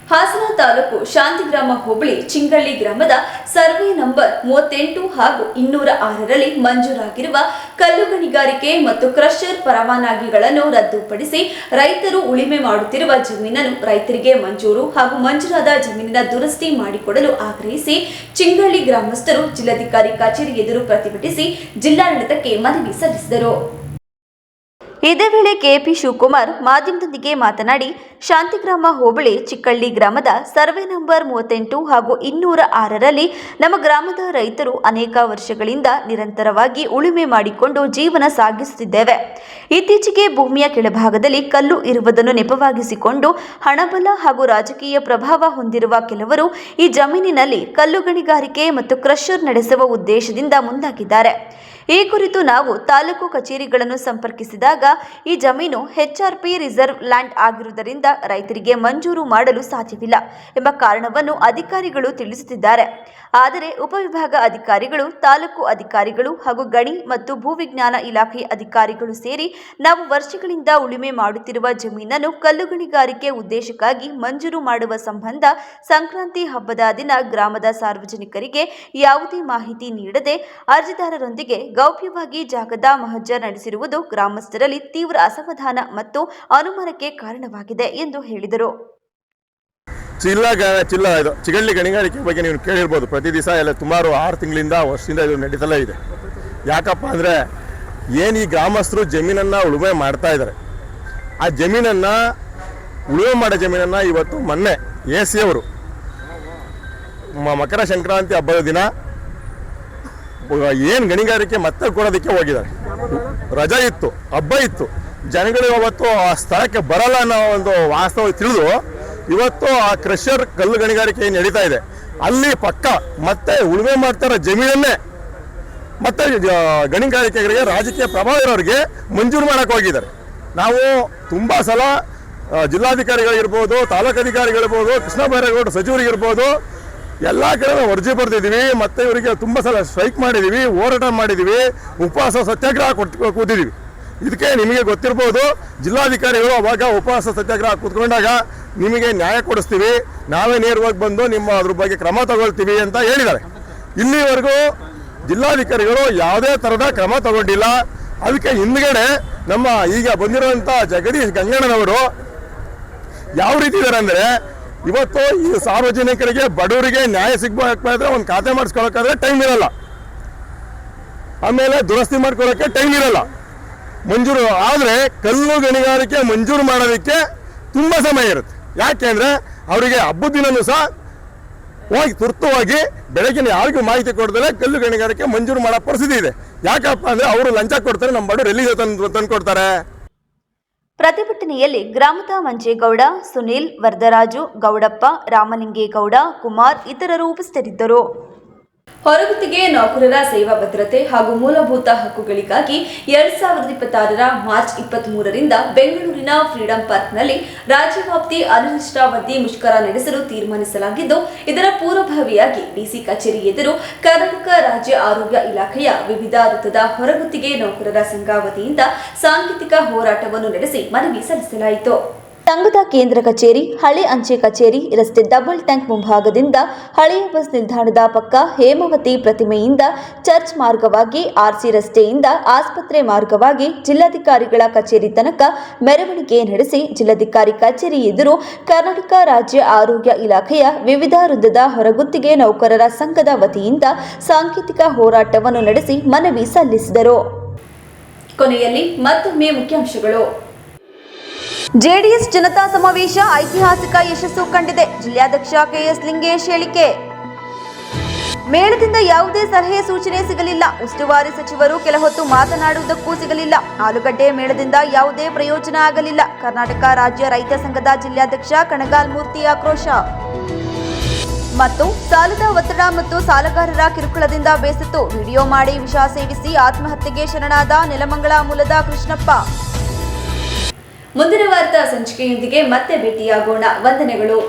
ಹಾಸನ ತಾಲೂಕು ಶಾಂತಿಗ್ರಾಮ ಹೋಬಳಿ ಚಿಂಗಳ್ಳಿ ಗ್ರಾಮದ ಸರ್ವೆ ನಂಬರ್ 38 ಹಾಗೂ 206ರಲ್ಲಿ ಮಂಜೂರಾಗಿರುವ ಕಲ್ಲು ಗಣಿಗಾರಿಕೆ ಮತ್ತು ಕ್ರಷರ್ ಪರವಾನಗಿಗಳನ್ನು ರದ್ದುಪಡಿಸಿ ರೈತರು ಉಳಿಮೆ ಮಾಡುತ್ತಿರುವ ಜಮೀನನ್ನು ರೈತರಿಗೆ ಮಂಜೂರು ಹಾಗೂ ಮಂಜೂರಾದ ಜಮೀನಿನ ದುರಸ್ತಿ ಮಾಡಿಕೊಡಲು ಆಗ್ರಹಿಸಿ ಚಿಂಗಳ್ಳಿ ಗ್ರಾಮಸ್ಥರು ಜಿಲ್ಲಾಧಿಕಾರಿ ಕಚೇರಿ ಎದುರು ಪ್ರತಿಭಟಿಸಿ ಜಿಲ್ಲಾಡಳಿತಕ್ಕೆ ಮನವಿ ಸಲ್ಲಿಸಿದರು. ಇದೇ ವೇಳೆ KP ಶಿವಕುಮಾರ್ ಮಾಧ್ಯಮದೊಂದಿಗೆ ಮಾತನಾಡಿ, ಶಾಂತಿಗ್ರಾಮ ಹೋಬಳಿ ಚಿಕ್ಕಳ್ಳಿ ಗ್ರಾಮದ ಸರ್ವೆ ನಂಬರ್ 38 ಹಾಗೂ 206ರಲ್ಲಿ ನಮ್ಮ ಗ್ರಾಮದ ರೈತರು ಅನೇಕ ವರ್ಷಗಳಿಂದ ನಿರಂತರವಾಗಿ ಉಳುಮೆ ಮಾಡಿಕೊಂಡು ಜೀವನ ಸಾಗಿಸುತ್ತಿದ್ದೇವೆ. ಇತ್ತೀಚೆಗೆ ಭೂಮಿಯ ಕೆಳಭಾಗದಲ್ಲಿ ಕಲ್ಲು ಇರುವುದನ್ನು ನೆಪವಾಗಿಸಿಕೊಂಡು ಹಣಬಲ ಹಾಗೂ ರಾಜಕೀಯ ಪ್ರಭಾವ ಹೊಂದಿರುವ ಕೆಲವರು ಈ ಜಮೀನಿನಲ್ಲಿ ಕಲ್ಲು ಗಣಿಗಾರಿಕೆ ಮತ್ತು ಕ್ರಷರ್ ನಡೆಸುವ ಉದ್ದೇಶದಿಂದ ಮುಂದಾಗಿದ್ದಾರೆ. ಈ ಕುರಿತು ನಾವು ತಾಲೂಕು ಕಚೇರಿಗಳನ್ನು ಸಂಪರ್ಕಿಸಿದಾಗ ಈ ಜಮೀನು HRP ರಿಸರ್ವ್ ಲ್ಯಾಂಡ್ ಆಗಿರುವುದರಿಂದ ರೈತರಿಗೆ ಮಂಜೂರು ಮಾಡಲು ಸಾಧ್ಯವಿಲ್ಲ ಎಂಬ ಕಾರಣವನ್ನು ಅಧಿಕಾರಿಗಳು ತಿಳಿಸುತ್ತಿದ್ದಾರೆ. ಆದರೆ ಉಪವಿಭಾಗ ಅಧಿಕಾರಿಗಳು, ತಾಲೂಕು ಅಧಿಕಾರಿಗಳು ಹಾಗೂ ಗಣಿ ಮತ್ತು ಭೂವಿಜ್ಞಾನ ಇಲಾಖೆ ಅಧಿಕಾರಿಗಳು ಸೇರಿ ನಾವು ವರ್ಷಗಳಿಂದ ಉಳುಮೆ ಮಾಡುತ್ತಿರುವ ಜಮೀನನ್ನು ಕಲ್ಲು ಗಣಿಗಾರಿಕೆ ಉದ್ದೇಶಕ್ಕಾಗಿ ಮಂಜೂರು ಮಾಡುವ ಸಂಬಂಧ ಸಂಕ್ರಾಂತಿ ಹಬ್ಬದ ದಿನ ಗ್ರಾಮದ ಸಾರ್ವಜನಿಕರಿಗೆ ಯಾವುದೇ ಮಾಹಿತಿ ನೀಡದೆ ಅರ್ಜಿದಾರರೊಂದಿಗೆ ಗೌಪ್ಯವಾಗಿ ಜಾಗದ ಮಹಜರ್ ನಡೆಸಿರುವುದು ಗ್ರಾಮಸ್ಥರಲ್ಲಿ ತೀವ್ರ ಅಸಮಾಧಾನ ಮತ್ತು ಅನುಮಾನಕ್ಕೆ ಕಾರಣವಾಗಿದೆ ಎಂದು ಹೇಳಿದರು. ಚಿಗಳ್ಳಿ ಗಣಿಗಾರಿಕೆ ಬಗ್ಗೆ ನೀವು ಕೇಳಿರ್ಬೋದು. ಪ್ರತಿ ದಿವಸ ಎಲ್ಲ ಸುಮಾರು 6 ತಿಂಗಳಿಂದ ವರ್ಷದಿಂದ ಇದು ನಡೀತಲೇ ಇದೆ. ಯಾಕಪ್ಪ ಅಂದರೆ ಏನು ಈ ಗ್ರಾಮಸ್ಥರು ಜಮೀನನ್ನು ಉಳುಮೆ ಮಾಡ್ತಾ ಇದ್ದಾರೆ, ಆ ಜಮೀನನ್ನು ಉಳುಮೆ ಮಾಡೋ ಜಮೀನನ್ನು ಇವತ್ತು ಮೊನ್ನೆ AC ಅವರು ಮಕರ ಸಂಕ್ರಾಂತಿ ಹಬ್ಬದ ದಿನ ಏನು ಗಣಿಗಾರಿಕೆ ಮತ್ತೆ ಕೊಡೋದಕ್ಕೆ ಹೋಗಿದ್ದಾರೆ. ರಜಾ ಇತ್ತು, ಹಬ್ಬ ಇತ್ತು, ಜನಗಳು ಅವತ್ತು ಆ ಸ್ಥಳಕ್ಕೆ ಬರಲ್ಲ ಅನ್ನೋ ಒಂದು ವಾಸ್ತವ ತಿಳಿದು ಇವತ್ತು ಆ ಕ್ರಷರ್ ಕಲ್ಲು ಗಣಿಗಾರಿಕೆ ಏನು ನಡೀತಾ ಇದೆ ಅಲ್ಲಿ ಪಕ್ಕ ಮತ್ತೆ ಉಳುಮೆ ಮಾಡ್ತಾರೋ ಜಮೀನನ್ನೇ ಮತ್ತೆ ಗಣಿಗಾರಿಕೆಗಳಿಗೆ ರಾಜಕೀಯ ಪ್ರಭಾವ ಇರೋರಿಗೆ ಮಂಜೂರು ಮಾಡಕ್ಕೆ ಹೋಗಿದ್ದಾರೆ. ನಾವು ತುಂಬ ಸಲ ಜಿಲ್ಲಾಧಿಕಾರಿಗಳಿರ್ಬೋದು, ತಾಲೂಕು ಅಧಿಕಾರಿಗಳಿರ್ಬೋದು, ಕೃಷ್ಣ ಬೈರೇಗೌಡ ಸಚಿವರಿಗಿರ್ಬೋದು, ಎಲ್ಲ ಕಡೆ ನಾವು ಅರ್ಜಿ ಬರ್ತಿದ್ದೀವಿ. ಮತ್ತೆ ಇವರಿಗೆ ತುಂಬ ಸಲ ಸ್ಟ್ರೈಕ್ ಮಾಡಿದ್ದೀವಿ, ಹೋರಾಟ ಮಾಡಿದ್ದೀವಿ, ಉಪವಾಸ ಸತ್ಯಾಗ್ರಹ ಕೂತಿದ್ದೀವಿ. ಇದಕ್ಕೆ ನಿಮಗೆ ಗೊತ್ತಿರ್ಬೋದು, ಜಿಲ್ಲಾಧಿಕಾರಿಗಳು ಅವಾಗ ಉಪವಾಸ ಸತ್ಯಾಗ್ರಹ ಕೂತ್ಕೊಂಡಾಗ ನಿಮಗೆ ನ್ಯಾಯ ಕೊಡಿಸ್ತೀವಿ, ನಾವೇ ನೇರವಾಗಿ ಬಂದು ನಿಮ್ಮ ಅದ್ರ ಬಗ್ಗೆ ಕ್ರಮ ತಗೊಳ್ತೀವಿ ಅಂತ ಹೇಳಿದ್ದಾರೆ. ಇಲ್ಲಿವರೆಗೂ ಜಿಲ್ಲಾಧಿಕಾರಿಗಳು ಯಾವುದೇ ಥರದ ಕ್ರಮ ತಗೊಂಡಿಲ್ಲ. ಅದಕ್ಕೆ ಹಿಂದ್ಗಡೆ ನಮ್ಮ ಈಗ ಬಂದಿರುವಂಥ ಜಗದೀಶ್ ಗಂಗಣ್ಣನವರು ಯಾವ ರೀತಿ ಇದ್ದಾರೆ ಅಂದರೆ, ಇವತ್ತು ಈ ಸಾರ್ವಜನಿಕರಿಗೆ ಬಡವರಿಗೆ ನ್ಯಾಯ ಸಿಗಬೇಕಾದ್ರೆ ಒಂದು ಖಾತೆ ಮಾಡಿಸ್ಕೊಳಕ್ಕಾದ್ರೆ ಟೈಮ್ ಇರಲ್ಲ, ಆಮೇಲೆ ದುರಸ್ತಿ ಮಾಡ್ಕೊಳ್ಳೋಕ್ಕೆ ಟೈಮ್ ಇರಲ್ಲ. ಮಂಜೂರು ಆದರೆ ಕಲ್ಲು ಗಣಿಗಾರಿಕೆ ಮಂಜೂರು ಮಾಡೋದಕ್ಕೆ ತುಂಬ ಸಮಯ ಇರುತ್ತೆ. ಯಾಕೆಂದರೆ ಅವರಿಗೆ ಹಬ್ಬದ ದಿನವೂ ಸಹ ಹೋಗಿ ತುರ್ತುವಾಗಿ ಬೆಳಗಿನ ಯಾರಿಗೂ ಮಾಹಿತಿ ಕೊಡ್ತಾರೆ ಕಲ್ಲು ಗಣಿಗಾರಿಕೆ ಮಂಜೂರು ಮಾಡೋ ಪರಿಸ್ಥಿತಿ ಇದೆ. ಯಾಕಪ್ಪ ಅಂದರೆ ಅವರು ಲಂಚ ಕೊಡ್ತಾರೆ, ನಮ್ಮ ಬಡವರು ಎಲ್ಲಿಗೆ ತಂದು ಕೊಡ್ತಾರೆ. ಪ್ರತಿಭಟನೆಯಲ್ಲಿ ಗ್ರಾಮದ ಮಂಜೇಗೌಡ, ಸುನೀಲ್, ವರದರಾಜು, ಗೌಡಪ್ಪ, ರಾಮಲಿಂಗೇಗೌಡ, ಕುಮಾರ್ ಇತರರು ಉಪಸ್ಥಿತರಿದ್ದರು. ಹೊರಗುತ್ತಿಗೆ ನೌಕರರ ಸೇವಾ ಭದ್ರತೆ ಹಾಗೂ ಮೂಲಭೂತ ಹಕ್ಕುಗಳಿಗಾಗಿ 2026 ಮಾರ್ಚ್ 23ರಿಂದ ಬೆಂಗಳೂರಿನ ಫ್ರೀಡಂ ಪಾರ್ಕ್ನಲ್ಲಿ ರಾಜ್ಯವ್ಯಾಪ್ತಿ ಅನಿರ್ದಿಷ್ಟಾವಧಿ ಮುಷ್ಕರ ನಡೆಸಲು ತೀರ್ಮಾನಿಸಲಾಗಿದ್ದು, ಇದರ ಪೂರ್ವಭಾವಿಯಾಗಿ ಡಿಸಿ ಕಚೇರಿ ಎದುರು ಕರ್ನಾಟಕ ರಾಜ್ಯ ಆರೋಗ್ಯ ಇಲಾಖೆಯ ವಿವಿಧ ವೃತ್ತದ ಹೊರಗುತ್ತಿಗೆ ನೌಕರರ ಸಂಘ ವತಿಯಿಂದ ಸಾಂಕೇತಿಕ ಹೋರಾಟವನ್ನು ನಡೆಸಿ ಮನವಿ ಸಲ್ಲಿಸಲಾಯಿತು. ಸಂಘದ ಕೇಂದ್ರ ಕಚೇರಿ, ಹಳೆ ಅಂಚೆ ಕಚೇರಿ ರಸ್ತೆ ಡಬಲ್ ಟ್ಯಾಂಕ್ ಮುಂಭಾಗದಿಂದ ಹಳೆಯ ಬಸ್ ನಿಲ್ದಾಣದ ಪಕ್ಕ ಹೇಮಾವತಿ ಪ್ರತಿಮೆಯಿಂದ ಚರ್ಚ್ ಮಾರ್ಗವಾಗಿ RC ರಸ್ತೆಯಿಂದ ಆಸ್ಪತ್ರೆ ಮಾರ್ಗವಾಗಿ ಜಿಲ್ಲಾಧಿಕಾರಿಗಳ ಕಚೇರಿ ತನಕ ಮೆರವಣಿಗೆ ನಡೆಸಿ ಜಿಲ್ಲಾಧಿಕಾರಿ ಕಚೇರಿ ಎದುರು ಕರ್ನಾಟಕ ರಾಜ್ಯ ಆರೋಗ್ಯ ಇಲಾಖೆಯ ವಿವಿಧ ವೃತ್ತದ ಹೊರಗುತ್ತಿಗೆ ನೌಕರರ ಸಂಘದ ವತಿಯಿಂದ ಸಾಂಕೇತಿಕ ಹೋರಾಟವನ್ನು ನಡೆಸಿ ಮನವಿ ಸಲ್ಲಿಸಿದರು. ಕೊನೆಯಲ್ಲಿ ಮತ್ತೊಮ್ಮೆ ಮುಖ್ಯಾಂಶಗಳು. ಜೆಡಿಎಸ್ ಜನತಾ ಸಮಾವೇಶ ಐತಿಹಾಸಿಕ ಯಶಸ್ಸು ಕಂಡಿದೆ. ಜಿಲ್ಲಾಧ್ಯಕ್ಷ KS ಲಿಂಗೇಶ್ ಹೇಳಿಕೆ. ಮೇಳದಿಂದ ಯಾವುದೇ ಸಲಹೆ ಸೂಚನೆ ಸಿಗಲಿಲ್ಲ. ಉಸ್ತುವಾರಿ ಸಚಿವರು ಕೆಲಹೊತ್ತು ಮಾತನಾಡುವುದಕ್ಕೂ ಸಿಗಲಿಲ್ಲ. ಆಲೂಗಡ್ಡೆ ಮೇಳದಿಂದ ಯಾವುದೇ ಪ್ರಯೋಜನ ಆಗಲಿಲ್ಲ. ಕರ್ನಾಟಕ ರಾಜ್ಯ ರೈತ ಸಂಘದ ಜಿಲ್ಲಾಧ್ಯಕ್ಷ ಕಣಗಾಲ್ ಮೂರ್ತಿ ಆಕ್ರೋಶ. ಮತ್ತು ಸಾಲದ ಒತ್ತಡ ಮತ್ತು ಸಾಲಗಾರರ ಕಿರುಕುಳದಿಂದ ಬೇಸತ್ತು ವಿಡಿಯೋ ಮಾಡಿ ವಿಷ ಸೇವಿಸಿ ಆತ್ಮಹತ್ಯೆಗೆ ಶರಣಾದ ನೆಲಮಂಗಲ ಮೂಲದ ಕೃಷ್ಣಪ್ಪ. ಮುಂದಿನ ವಾರದ ಸಂಚಿಕೆಯೊಂದಿಗೆ ಮತ್ತೆ ಭೇಟಿಯಾಗೋಣ. ವಂದನೆಗಳು.